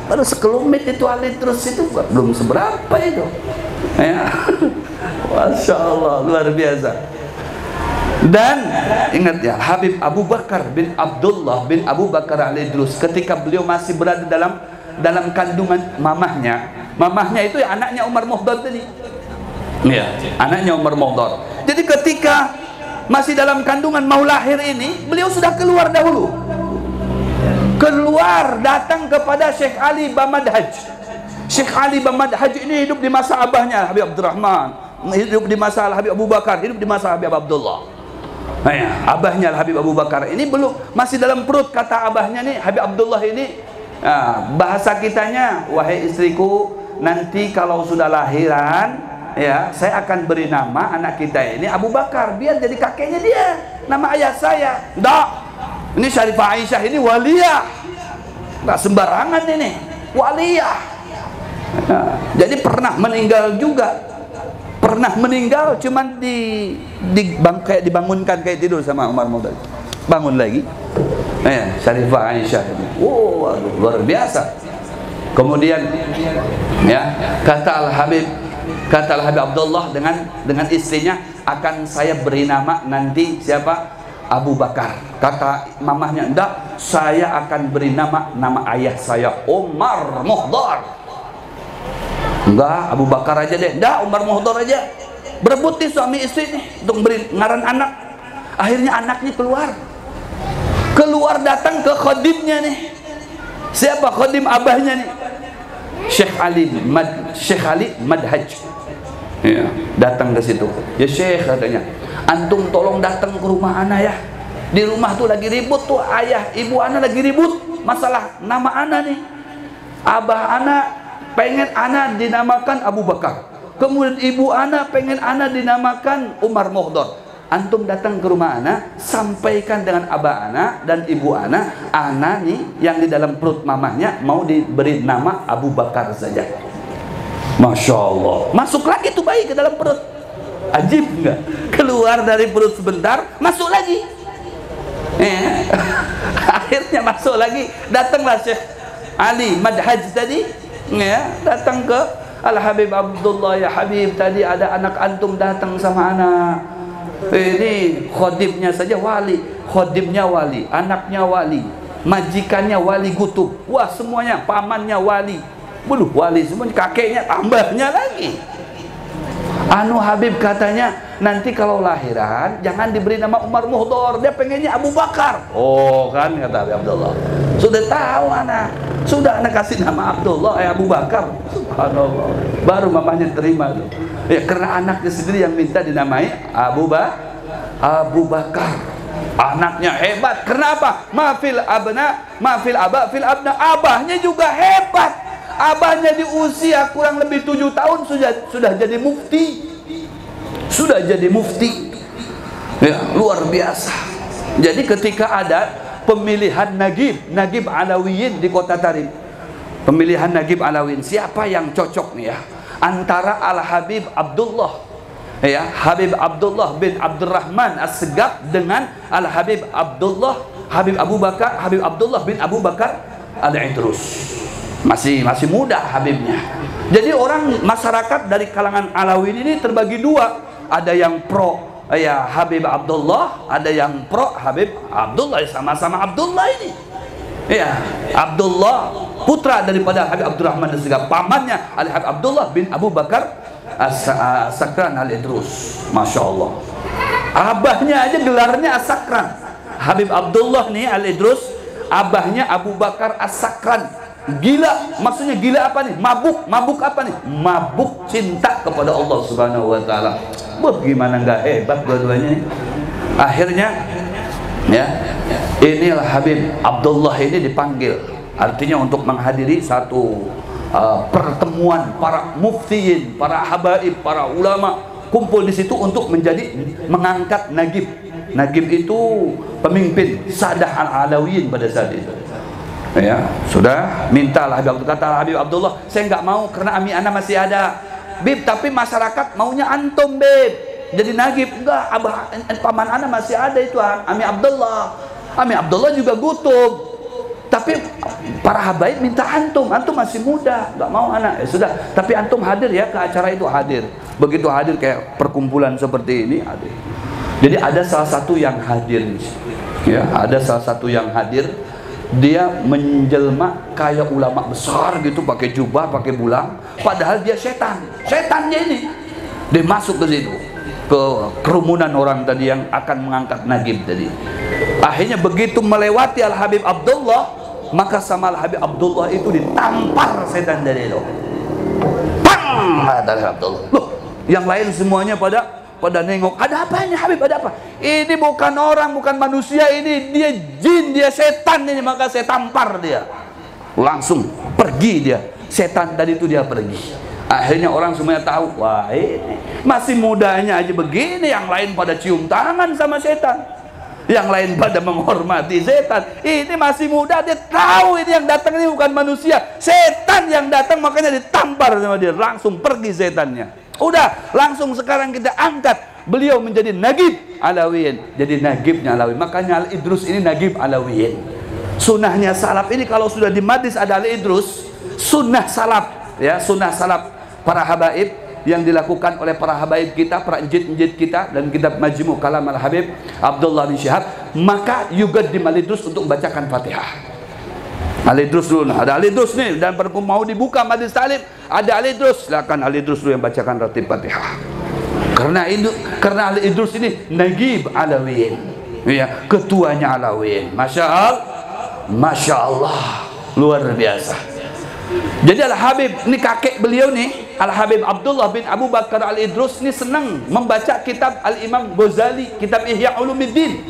Baru sekelumit itu Al-Idrus itu, belum seberapa itu. Ya. Masya Allah, luar biasa. Dan ingat ya, Habib Abu Bakar bin Abdullah bin Abu Bakar Al-Idrus, ketika beliau masih berada dalam kandungan mamahnya itu ya anaknya Umar Muhdar tadi. Ya, anaknya Umar Muhdar. Jadi ketika masih dalam kandungan mau lahir ini, beliau sudah keluar dahulu. Keluar datang kepada Syekh Ali Bamadhaj. Syekh Ali Bamadhaj ini hidup di masa abahnya Habib Abdurrahman, hidup di masa Habib Abu Bakar, hidup di masa Habib Abdullah. Nah, ya, abahnya Habib Abu Bakar ini belum, masih dalam perut, kata abahnya nih Habib Abdullah ini. Nah, bahasa kitanya, wahai istriku, nanti kalau sudah lahiran, ya, saya akan beri nama anak kita ini Abu Bakar, biar jadi kakeknya dia, nama ayah saya. Nggak, ini Syarifah Aisyah ini waliyah, nggak sembarangan ini, waliyah. Nah, jadi pernah meninggal juga, pernah meninggal, cuman kayak dibangunkan kayak tidur sama Umar Muhdar, bangun lagi. Syarifah Aisyah ini, wow, luar biasa. Kemudian, ya, kata Al-Habib Abdullah dengan istrinya, akan saya beri nama nanti siapa? Abu Bakar. Kata mamahnya, enggak, saya akan beri nama ayah saya, Umar Muhdar. Enggak, Abu Bakar aja deh. Enggak, Umar Muhdar aja. Berebut nih suami istri nih untuk beri ngaran anak. Akhirnya anaknya keluar datang ke khodimnya nih. Siapa khodim abahnya nih? Syekh Ali Madhaj. Ya, datang ke situ. Ya Syekh, katanya, antum tolong datang ke rumah ana ya. Di rumah tuh lagi ribut tuh, ayah ibu ana lagi ribut masalah nama ana nih. Abah ana pengen ana dinamakan Abu Bakar, kemudian ibu ana pengen ana dinamakan Umar Muhdar. Antum datang ke rumah ana, sampaikan dengan abah ana dan ibu ana nih yang di dalam perut mamahnya mau diberi nama Abu Bakar saja. Masya Allah, masuk lagi tuh bayi ke dalam perut. Ajib enggak? Keluar dari perut sebentar, masuk lagi. Akhirnya masuk lagi. Datanglah Syekh Ali Madhaj tadi, ya, datang ke Al-Habib Abdullah. Ya Habib, tadi ada anak antum datang sama anak. Ini khodimnya saja wali, khodimnya wali, anaknya wali, majikannya wali kutub. Wah, semuanya, pamannya wali. Buluh, wali semuanya, kakeknya tambahnya lagi. Habib katanya, nanti kalau lahiran jangan diberi nama Umar Muhdar, dia pengennya Abu Bakar. Oh kan, kata Habib Abdullah, sudah tahu anak. Sudah anak kasih nama Abdullah, Abu Bakar. Subhanallah. Baru mamanya terima tuh. Ya, karena anaknya sendiri yang minta dinamai Abu Bakar. Anaknya hebat. Kenapa? Mafil abna, mafil aba, fil abna. Abahnya juga hebat. Abahnya di usia kurang lebih 7 tahun sudah jadi mufti. Sudah jadi mufti. Ya, luar biasa. Jadi ketika ada pemilihan Nagib Alawiyin di Kota Tarim, pemilihan Nagib Alawiyin, siapa yang cocok nih ya antara Al-Habib Abdullah, ya, Habib Abdullah bin Abdurrahman As-Segaf dengan Al-Habib Abdullah, Habib Abu Bakar, Habib Abdullah bin Abu Bakar Al-Idrus. Masih muda Habibnya. Jadi orang masyarakat dari kalangan Alawiyin ini terbagi dua. Ada yang pro ya Habib Abdullah, ada yang pro Habib Abdullah. Sama-sama Abdullah ini. Ya, Abdullah putra daripada Habib Abdurrahman As-Segaf, pamannya Al-Habib Abdullah bin Abu Bakar As-Sakran Al-Idrus. Masya Allah. Abahnya aja gelarnya As-Sakran. Habib Abdullah nih Al-Idrus, abahnya Abu Bakar As-Sakran. Gila, maksudnya gila apa nih? Mabuk apa nih? Mabuk cinta kepada Allah Subhanahu wa taala. Gimana nggak hebat dua-duanya nih? Akhirnya ya, inilah Habib Abdullah ini dipanggil, artinya untuk menghadiri satu pertemuan para muftiyin, para habaib, para ulama kumpul di situ untuk mengangkat Nagib. Nagib itu pemimpin Sadah Al-Alawiyin pada saat itu. Ya, sudah mintalah kata Habib Abdullah, saya nggak mau karena Ami Ana masih ada. Bib, tapi masyarakat maunya antum, Bib. Jadi Nagib. Enggak, abah paman Ana masih ada itu Ami Abdullah. Ami Abdullah juga gutub. Tapi para habaib minta antum masih muda, nggak mau anak. Ya sudah, tapi antum hadir ya ke acara itu, hadir. Begitu hadir kayak perkumpulan seperti ini hadir. Jadi ada salah satu yang hadir. Ya, ada salah satu yang hadir. Dia menjelma kayak ulama besar gitu, pakai jubah, pakai bulang, padahal dia setannya ini. Dia masuk ke situ, ke kerumunan orang tadi yang akan mengangkat Nagib tadi. Akhirnya begitu melewati Al-Habib Abdullah, maka sama Al-Habib Abdullah itu ditampar setan dari itu. Pang! Kata Abdullah. Loh, yang lain semuanya pada nengok. Ada apa ini Habib, ada apa? Ini bukan orang, bukan manusia, ini dia jin, dia setan ini. Maka saya tampar dia. Langsung pergi dia. Setan tadi itu dia pergi. Akhirnya orang semuanya tahu, wah ini masih mudanya aja begini, yang lain pada cium tangan sama setan, yang lain pada menghormati setan. Ini masih muda, dia tahu ini yang datang ini bukan manusia, setan yang datang, makanya ditampar sama dia. Langsung pergi setannya. Udah, langsung sekarang kita angkat beliau menjadi Nagib Alawiyin. Jadi Nagibnya Alawiyin. Makanya Al-Idrus ini Nagib Alawiyin. Sunnahnya salaf ini, kalau sudah di majlis ada Al-Idrus, sunnah salaf, ya, sunnah salaf para habaib yang dilakukan oleh para habaib kita, para injid-injid kita, dan kitab Majmu' Kalam Al-Habib Abdullah bin Syihab, maka yugaddim Al-Idrus untuk membacakan Fatihah. Al-Idrus dulu, ada Al-Idrus nih, dan mau dibuka majlis taklim, ada Al-Idrus, silakan Al-Idrus dulu yang bacakan ratib Fatihah. Karena Al-Idrus ini Nagib Alawiyin, ya, ketuanya Alawiyin. Masya Allah, luar biasa. Jadi Al-Habib ini kakek beliau nih, Al-Habib Abdullah bin Abu Bakar Al-Idrus ini senang membaca kitab Al-Imam Ghazali, kitab Ihya Ulumuddin.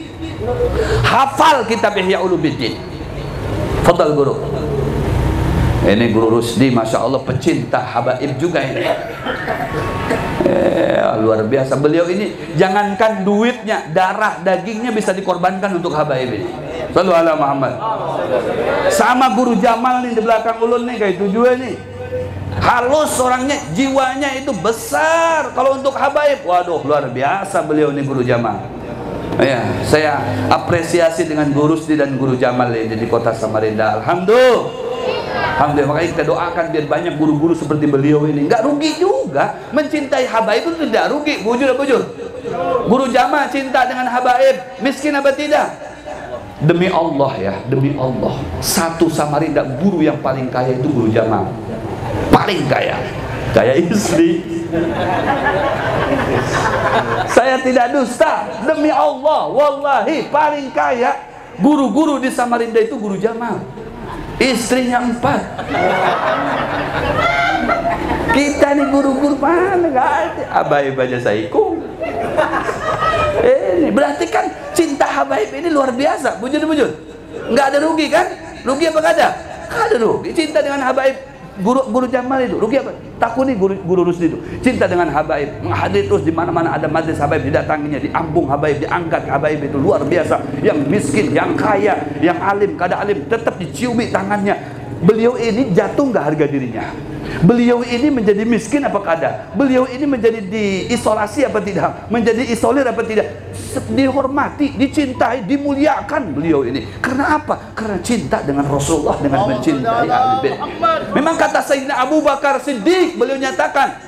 Hafal kitab Ihya Ulumuddin. Fadal guru. Ini Guru Rusdi, Masya Allah, pecinta habaib juga ini. Luar biasa. Beliau ini jangankan duitnya, darah dagingnya bisa dikorbankan untuk habaib ini. Sallu ala Muhammad. Sama Guru Jamal nih di belakang ulun nih, kayak itu juga nih. Halus orangnya, jiwanya itu besar. Kalau untuk habaib, waduh, luar biasa beliau nih Guru Jamal. Ya, saya apresiasi dengan Guru Rusdi dan Guru Jamal ini di kota Samarinda. Alhamdulillah, makanya kita doakan biar banyak guru-guru seperti beliau ini. Nggak rugi juga, mencintai habaib itu tidak rugi. Bujur. Guru Jamal cinta dengan habaib, miskin apa tidak? Demi Allah ya, demi Allah, satu Samarinda guru yang paling kaya itu Guru Jamal. Paling kaya, kaya istri. Saya tidak dusta, demi Allah, wallahi paling kaya guru-guru di Samarinda itu Guru Jamal. istrinya 4. Kita nih guru-guru mana nggak ada, habaib aja saya ikut. Ini berarti kan cinta habaib ini luar biasa, bujur-bujur. Nggak ada rugi kan? Rugi apa nggak ada? Nggak ada rugi. Cinta dengan habaib, guru Jamal itu rugi apa? Takuni guru Rusdi itu cinta dengan habaib, menghadir terus di mana-mana ada majlis habaib, didatanginya, diambung habaib, diangkat habaib itu luar biasa. Yang miskin, yang kaya, yang alim, kada alim tetap diciumi tangannya. Beliau ini jatuh nggak harga dirinya? Beliau ini menjadi miskin apa kada? Beliau ini menjadi diisolasi apa tidak? Menjadi isolir apa tidak? Dihormati, dicintai, dimuliakan beliau ini. Karena apa? Karena cinta dengan Rasulullah, dengan mencintai ahli bait. Memang kata Sayyidina Abu Bakar Siddiq, beliau nyatakan,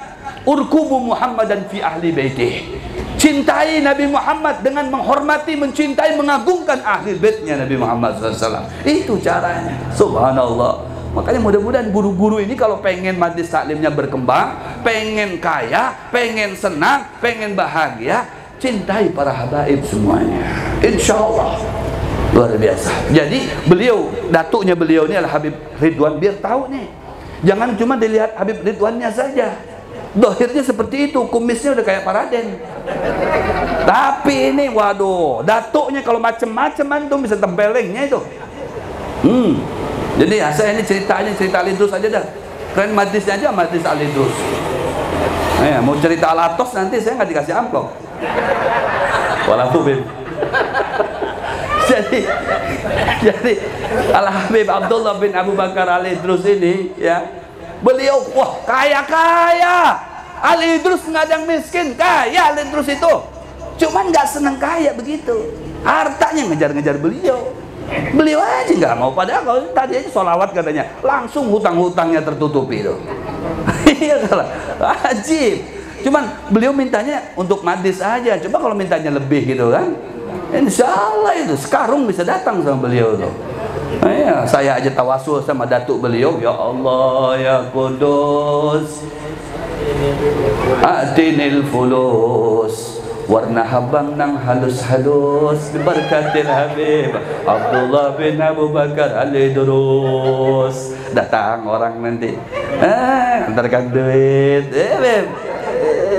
urkubu Muhammadan fi ahli baitih. Cintai Nabi Muhammad dengan menghormati, mencintai, mengagungkan ahli baitnya Nabi Muhammad SAW. Itu caranya. Subhanallah. Makanya mudah-mudahan guru-guru ini kalau pengen majlis taklimnya berkembang, pengen kaya, pengen senang, pengen bahagia, cintai para habaib semuanya. Insya Allah luar biasa. Jadi beliau, datuknya beliau ini adalah Habib Ridwan. Biar tahu nih, jangan cuma dilihat Habib Ridwannya saja. Dohirnya seperti itu, kumisnya udah kayak Pak Raden. Tapi ini waduh, datuknya kalau macem-macem antum bisa tempelengnya itu. Jadi ya, saya ini cerita Al-Idrus aja dah. Keren majlisnya aja majlis Al-Idrus. Nah, mau cerita Al-Atos nanti saya nggak dikasih amplop. Walau Habib. jadi Al-Habib Abdullah bin Abu Bakar Al-Idrus ini ya, beliau wah kaya. Al-Idrus nggak ada yang miskin, kaya Al-Idrus itu. Cuman nggak seneng kaya begitu. Hartanya ngejar-ngejar beliau. Beliau aja nggak mau, padahal kalau tadi aja sholawat katanya langsung hutang-hutangnya tertutupi itu. Iya salah, ajib. Cuman beliau mintanya untuk majlis aja. Coba kalau mintanya lebih gitu kan, insya Allah itu sekarung bisa datang sama beliau tuh. Ya, saya aja tawasul sama datuk beliau, ya Allah ya Kudus, atinil fulus, warna habang nang halus-halus berkatil Habib Abdullah bin Abu Bakar Al-Idrus. Datang orang nanti, antarkan duit, Beb.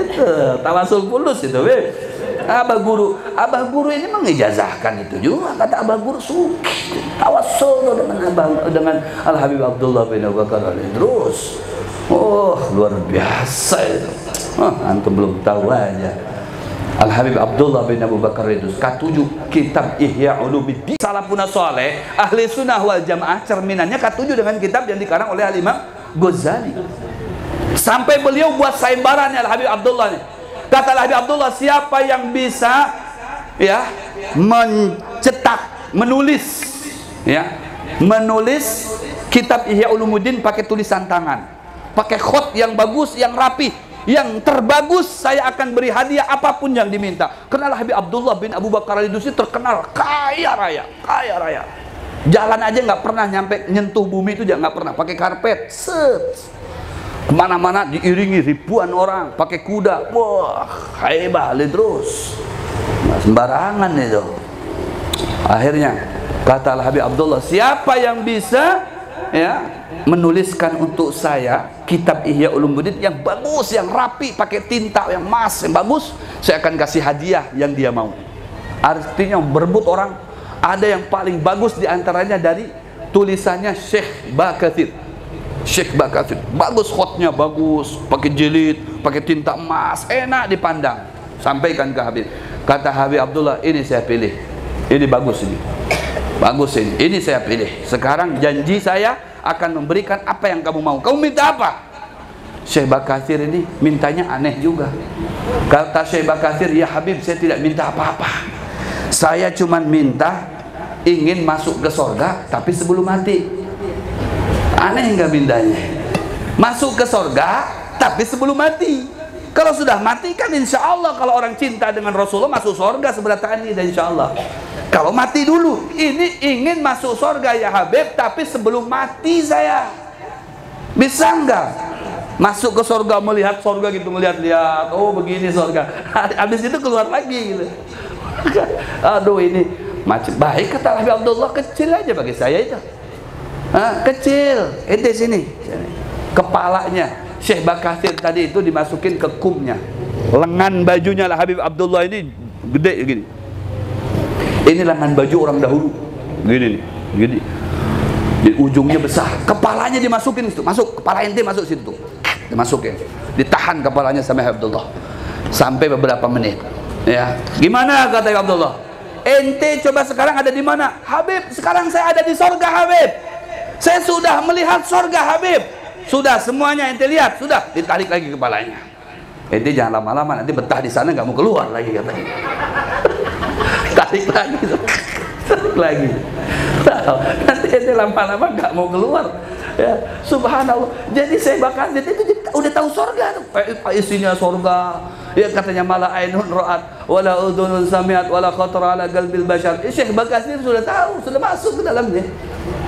Itu tawasul fulus itu, Beb. Abah guru ini mengijazahkan itu juga, kata abah guru suki tawasul dengan Al Habib Abdullah bin Abu Bakar Al-Idrus. Oh luar biasa itu. Antum belum tahu aja. Al-Habib Abdullah bin Abu Bakar itu K7 kitab Ihya Ulumuddin. Salafun Saleh ahli sunnah wal jamaah cerminannya K7 dengan kitab yang dikarang oleh Al-Imam Ghazali. Sampai beliau buat sayembarannya Al-Habib Abdullah nih. Kata Al-Habib Abdullah, siapa yang bisa ya mencetak, menulis kitab Ihya Ulumuddin pakai tulisan tangan, pakai khot yang bagus, yang rapi, yang terbagus, saya akan beri hadiah apapun yang diminta. Kenal Habib Abdullah bin Abu Bakar Al-Idrus terkenal kaya raya. Jalan aja nggak pernah nyampe nyentuh bumi itu, nggak pernah pakai karpet. Kemana-mana diiringi ribuan orang pakai kuda. Wah, hebat Al-Idrus. Nggak sembarangan itu. Akhirnya kata Habib Abdullah, siapa yang bisa ya menuliskan untuk saya kitab Ihya Ulumuddin yang bagus, yang rapi, pakai tinta yang emas yang bagus, saya akan kasih hadiah yang dia mau. Artinya berebut orang. Ada yang paling bagus diantaranya dari tulisannya Syekh Bakathir. Bagus, khotnya bagus, pakai jilid, pakai tinta emas, enak dipandang. Sampaikan ke Habib. Kata Habib Abdullah, ini saya pilih, ini bagus ini saya pilih. Sekarang janji saya akan memberikan apa yang kamu mau. Kamu minta apa? Syekh Bakathir ini mintanya aneh juga. Kata Syekh Bakathir, ya Habib, saya tidak minta apa-apa. Saya cuma minta ingin masuk ke sorga, tapi sebelum mati. Aneh nggak mintanya? Masuk ke sorga, tapi sebelum mati. Kalau sudah mati kan insya Allah, kalau orang cinta dengan Rasulullah masuk sorga seberata ini, dan insya Allah. Kalau mati dulu, ini ingin masuk sorga ya Habib, tapi sebelum mati saya. Bisa nggak? Masuk ke sorga, melihat sorga gitu, melihat-lihat, oh begini sorga. Habis itu keluar lagi gitu. Aduh ini macam baik, kata Habib Abdullah, kecil aja bagi saya itu. Kecil. Ente sini. Kepalanya Syekh Bakasir tadi itu dimasukin ke kumnya. Lengan bajunya lah Habib Abdullah ini gede gini. Ini lengan baju orang dahulu. Gini nih, gini. Di ujungnya besar. Kepalanya dimasukin situ. Masuk, kepala ente masuk situ. Dimasukin. Ditahan kepalanya sama Habib Abdullah. Sampai beberapa menit. Ya. Gimana kata Habib Abdullah? Ente coba sekarang ada di mana? Habib, sekarang saya ada di sorga Habib. Saya sudah melihat sorga Habib. Sudah semuanya ente lihat. Sudah. Ditarik lagi kepalanya. Ente jangan lama-lama, nanti betah di sana nggak mau keluar lagi katanya. Tarik lagi. Tarik lagi. Nanti ente lama-lama nggak mau keluar. Ya, subhanallah. Jadi saya bakal itu udah tahu sorga. Isinya sorga. Ya katanya malah ainun ra'at wala udhunun sami'at wala khatara ala qalbil bashar. Syekh Bakasir sudah tahu, sudah masuk ke dalamnya.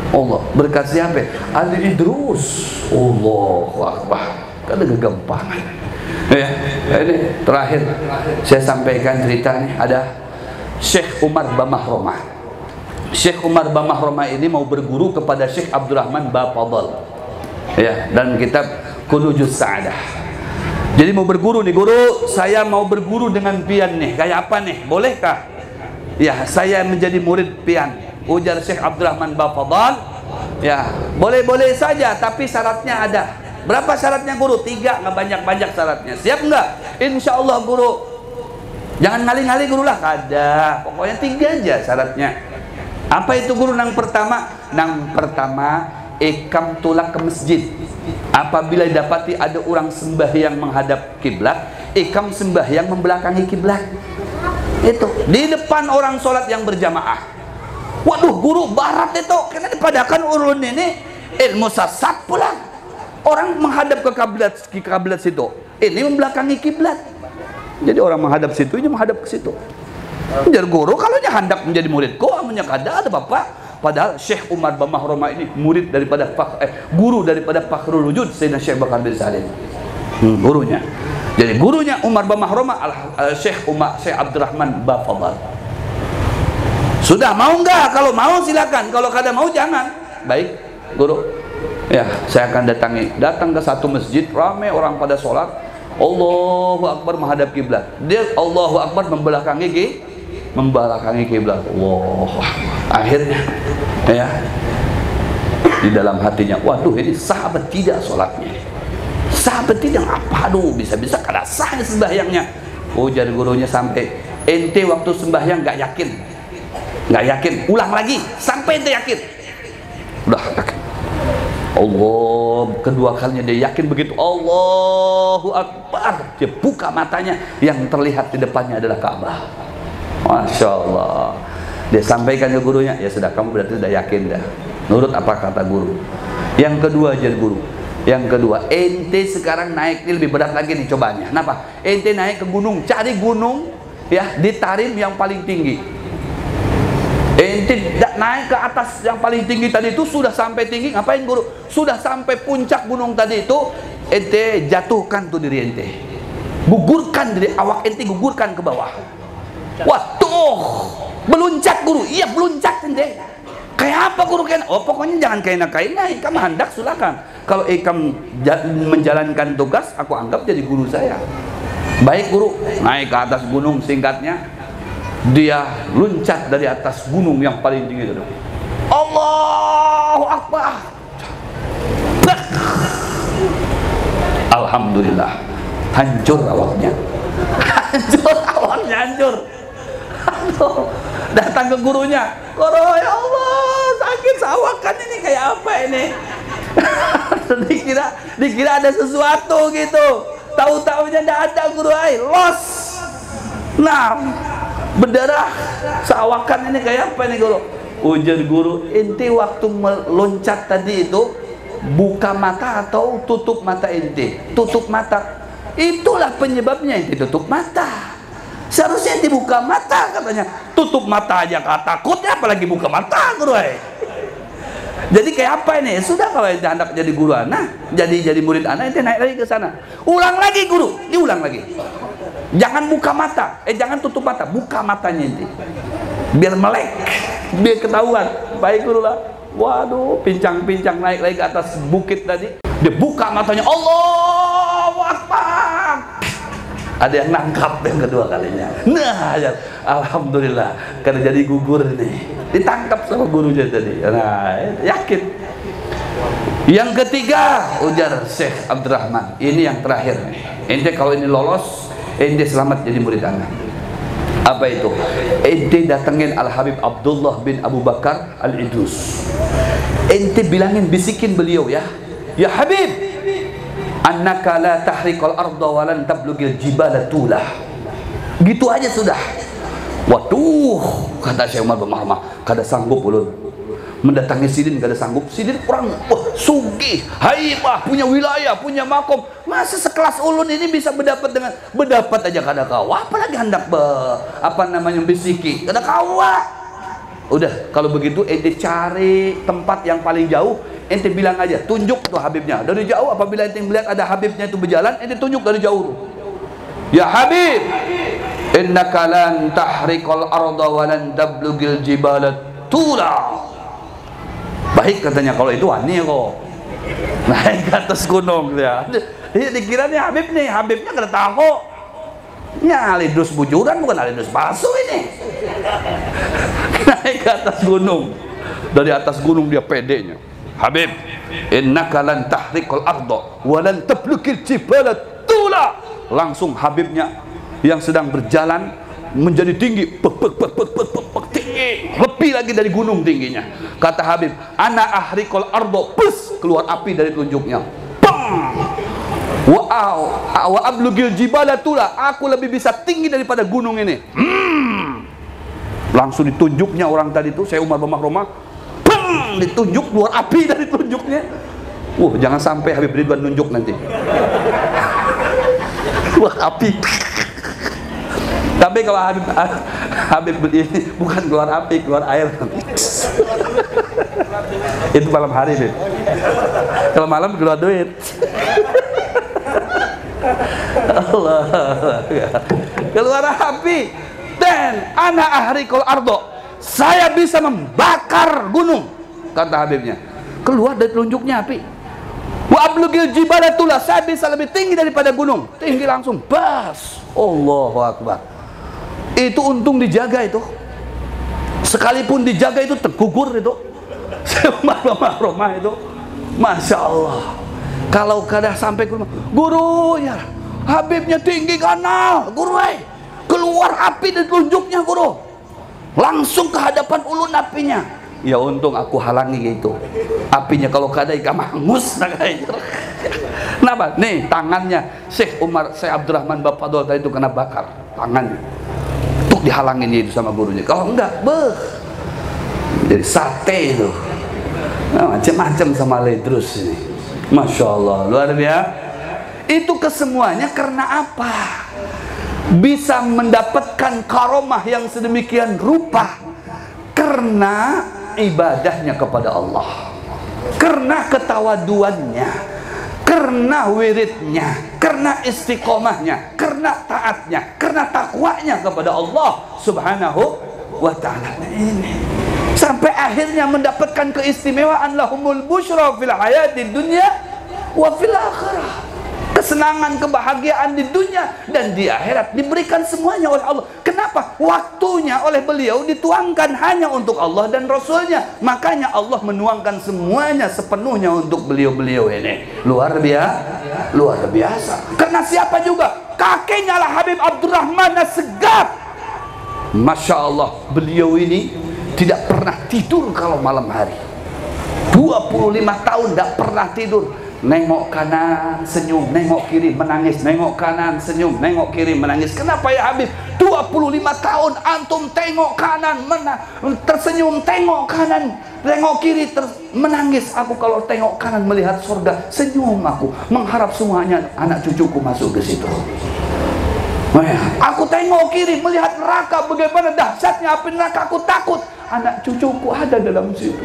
Allah berkat siapa? Ali Idrus. Allahu Akbar. Kan ada kegampangan. Ya, ini terakhir saya sampaikan ceritanya. Ada Syekh Umar Bamahromah. Syekh Umar Bamahromah ini mau berguru kepada Syekh Abdurrahman Bafadal. Ya, dan kitab Kunujus Sa'adah. Jadi mau berguru nih, guru, saya mau berguru dengan pian nih. Kayak apa nih? Bolehkah? Ya, saya menjadi murid pian. Ujar Syekh Abdurrahman Bafadal. Ya, boleh-boleh saja, tapi syaratnya ada. Berapa syaratnya guru? 3, nggak banyak-banyak syaratnya. Siap nggak? Insya Allah guru. Jangan ngali-ngali guru lah. Ada. Pokoknya 3 aja syaratnya. Apa itu guru? Yang pertama, ikam tulak ke masjid. Apabila dapati ada orang sembahyang menghadap kiblat, ikam sembahyang membelakangi kiblat. Itu di depan orang sholat yang berjamaah. Waduh guru, barat itu karena dipadakan urun ini ilmu sesat pula. Orang menghadap ke kiblat situ, ini membelakangi kiblat. Jadi orang menghadap situ, ini menghadap ke situ. Jadi guru kalau hendak menjadi muridku, amunya kada ada bapak. Padahal Syekh Umar Bamahromah ini murid daripada guru daripada Fakhrul Wujud Sayyidina Syekh Bakar bin Salim. Gurunya. Jadi gurunya Umar Bamahromah Syekh Abdurrahman Bafadal. Sudah mau enggak? Kalau mau silakan, kalau kada mau jangan. Baik, guru. Ya, saya akan datang ke satu masjid, ramai orang pada sholat. Allahu Akbar menghadap kiblat. Dia Allahu Akbar membelakangi kiblat. Allah. Akhirnya ya di dalam hatinya, waduh ini sahabat tidak sholatnya. Sahabat tidak apa? Aduh, bisa-bisa kada sah sembahyangnya. Ujar gurunya sampai ente waktu sembahyang nggak yakin, ulang lagi sampai ente yakin. Udah yakin. Allah, kedua kalinya dia yakin begitu. Allahu Akbar. Dia buka matanya, yang terlihat di depannya adalah Ka'bah. Masya Allah. Dia sampaikan ke gurunya, ya sudah, kamu berarti sudah yakin dah, nurut apa kata guru. Yang kedua aja guru. Yang kedua, ente sekarang naik ini lebih berat lagi nih cobanya. Kenapa? Ente naik ke gunung, cari gunung ya di Tarim yang paling tinggi. Ente naik ke atas yang paling tinggi tadi itu, sudah sampai tinggi, ngapain guru? Sudah sampai puncak gunung tadi itu, ente jatuhkan tuh diri ente. Gugurkan diri awak ente, gugurkan ke bawah. Waduh, beluncat guru. Iya beluncat ente. Kayak apa guru? Oh pokoknya jangan kaina-kaina, ikam hendak silakan. Kalau ikam menjalankan tugas, aku anggap jadi guru saya. Baik guru. Naik ke atas gunung, singkatnya dia loncat dari atas gunung yang paling tinggi itu. Allahu Akbar. Alhamdulillah, hancur awaknya. Hancur. Datang ke gurunya, guru ya Allah sakit sawakan ini, kayak apa ini? dikira ada sesuatu gitu, tahu-tahunya tidak ada guru, los. Nah, berdarah sawakan ini kayak apa ini guru? Ujar guru, ente waktu meloncat tadi itu buka mata atau tutup mata ente? Tutup mata. Itulah penyebabnya ente tutup mata. Seharusnya dibuka mata katanya. Tutup mata aja takutnya, apalagi buka mata guru. Jadi kayak apa ini? Sudah, kalau ente hendak jadi guru anak, jadi murid anak, ente naik lagi ke sana. Ulang lagi guru, diulang lagi. Jangan buka mata, jangan tutup mata, buka matanya ente. Biar melek, biar ketahuan. Baik guru lah. Waduh, pincang-pincang naik lagi ke atas bukit tadi. Dia buka matanya, Allahu Akbar. Ada yang nangkap yang kedua kalinya. Nah, ya, alhamdulillah, karena jadi gugur nih. Ditangkap sama gurunya tadi. Nah, yakin. Yang ketiga, ujar Syekh Abdurrahman, ini yang terakhir nih. Ente kalau ini lolos, ente selamat jadi murid anak. Apa itu? Ente datengin Al-Habib Abdullah bin Abu Bakar Al-Idrus. Ente bilangin, bisikin beliau ya. Ya Habib, annaka la tahriqal arda wa lan tablugil jibala tulah. Gitu aja sudah. Waduh, kata Syekh Umar bin Mahmah, kada sanggup ulun mendatangi Sidin, kada sanggup. Sidin kurang sugih, haibah, punya wilayah, punya makom. Masa sekelas ulun ini bisa berdapat aja kada kawa, apalagi hendak bisiki kada kawa. Udah, kalau begitu ente cari tempat yang paling jauh, ente bilang aja, tunjuk tuh Habibnya dari jauh. Apabila ente melihat ada Habibnya itu berjalan, ente tunjuk dari jauh tuh. Ya Habib, innaka lan tahriqal arda wa lan tablugil jibala tula. Baik katanya, kalau itu wani kok naik ke atas gunung ya. Dikiranya Habib nih, Habibnya kada tahu. Ya alidus bujuran, bukan alidus palsu ini. Naik ke atas gunung. Dari atas gunung dia pedenya. Habib, innaka lan tahriqal arda wa lan tablugil jibala tula. Langsung Habibnya yang sedang berjalan menjadi tinggi, tinggi, lebih lagi dari gunung tingginya. Kata Habib, ana ahriqal ardo, plus keluar api dari telunjuknya. Wa ablugil jibala tula, aku lebih bisa tinggi daripada gunung ini. Langsung ditunjuknya orang tadi itu, Syekh Umar bin Makrumah, ditunjuk keluar api dari telunjuknya. Jangan sampai Habib Ridwan nunjuk nanti. Keluar api. Tapi kalau Habib ini bukan keluar api, keluar air. Itu malam hari nih. Kalau malam keluar duit. Allah. Keluar api. Dan ana ahriqal ardo, saya bisa membakar gunung, kata Habibnya. Keluar dari telunjuknya api. Wa ablugil jibala tula, saya bisa lebih tinggi daripada gunung. Tinggi langsung, bas. Allahu Akbar. Itu untung dijaga itu. Sekalipun dijaga itu tergugur itu. Rumah itu. Masya Allah. Kalau kada sampai ke rumah, gurunya, Habibnya tinggi kanal, guru, keluar api dari telunjuknya guru. Langsung ke hadapan ulun apinya. Ya untung aku halangi gitu. Apinya kalau kada ikan mangus. Kenapa? Nih tangannya Syekh Abdurrahman Bapadol tadi itu kena bakar tangannya. Untuk dihalangin itu sama gurunya. Kalau enggak, jadi sate itu. Nah, macam-macam sama Ledrus ini. Masya Allah, luar biasa. Itu kesemuanya karena apa? Bisa mendapatkan karomah yang sedemikian rupa karena ibadahnya kepada Allah, karena ketawaduannya, karena wiridnya, karena istiqomahnya, karena taatnya, karena takwanya kepada Allah Subhanahu wa ta'ala. Ini sampai akhirnya mendapatkan keistimewaan, lahumul busyra fil hayatid dunya wa fil akhirah. Kesenangan, kebahagiaan di dunia dan di akhirat diberikan semuanya oleh Allah. Kenapa? Waktunya oleh beliau dituangkan hanya untuk Allah dan Rasulnya. Makanya Allah menuangkan semuanya sepenuhnya untuk beliau-beliau ini. Luar biasa, luar biasa. Karena siapa juga? Kakeknya lah Habib Abdurrahman As-Segaf. Masya Allah, beliau ini tidak pernah tidur kalau malam hari. 25 tahun tidak pernah tidur. Nengok kanan senyum, nengok kiri menangis, nengok kanan senyum, nengok kiri menangis. Kenapa ya Habib? 25 tahun antum tengok kanan tersenyum, tengok kanan, tengok kiri menangis. Aku kalau tengok kanan melihat surga, senyum aku, mengharap semuanya anak cucuku masuk ke situ. Aku tengok kiri melihat neraka, bagaimana dahsyatnya api neraka, aku takut anak cucuku ada dalam situ.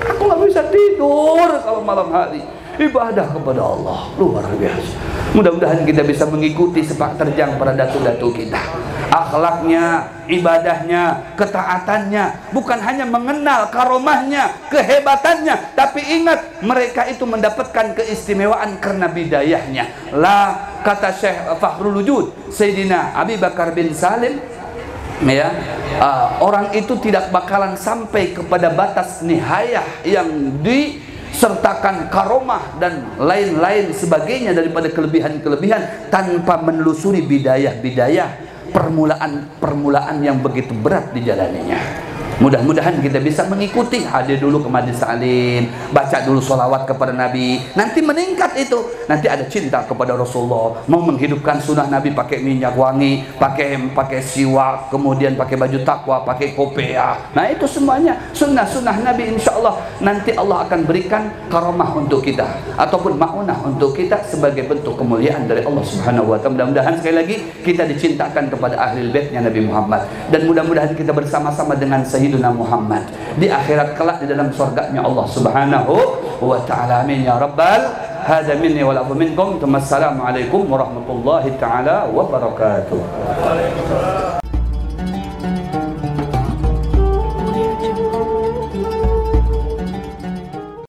Aku nggak bisa tidur kalau malam hari. Ibadah kepada Allah luar biasa. Mudah-mudahan kita bisa mengikuti sepak terjang para datu-datu kita. akhlaknya, ibadahnya, ketaatannya, bukan hanya mengenal karomahnya, kehebatannya, tapi ingat mereka itu mendapatkan keistimewaan karena bidayahnya. Lah, kata Syekh Fakhrul Wujud Sayyidina Abi Bakar bin Salim, ya, orang itu tidak bakalan sampai kepada batas nihayah yang disertakan karomah dan lain-lain sebagainya daripada kelebihan-kelebihan tanpa menelusuri bidayah-bidayah, permulaan-permulaan yang begitu berat dijalaninya. Mudah-mudahan kita bisa mengikuti, hadir dulu ke majlis taklim, baca dulu sholawat kepada Nabi, nanti meningkat itu, nanti ada cinta kepada Rasulullah, mau menghidupkan sunnah Nabi pakai minyak wangi, pakai siwak, kemudian pakai baju takwa, pakai kopiah. Nah itu semuanya sunnah-sunnah Nabi, insya Allah nanti Allah akan berikan karamah untuk kita ataupun ma'unah untuk kita sebagai bentuk kemuliaan dari Allah Subhanahu wa Ta'ala. Mudah-mudahan sekali lagi kita dicintakan kepada ahli baitnya Nabi Muhammad, dan mudah-mudahan kita bersama-sama dengan Sayyidina Muhammad di akhirat kelak di dalam surganya Allah Subhanahu wa Ta'ala. Amin ya rabbal hadza minni wa lakum minkum. Assalamualaikum warahmatullahi taala wabarakatuh.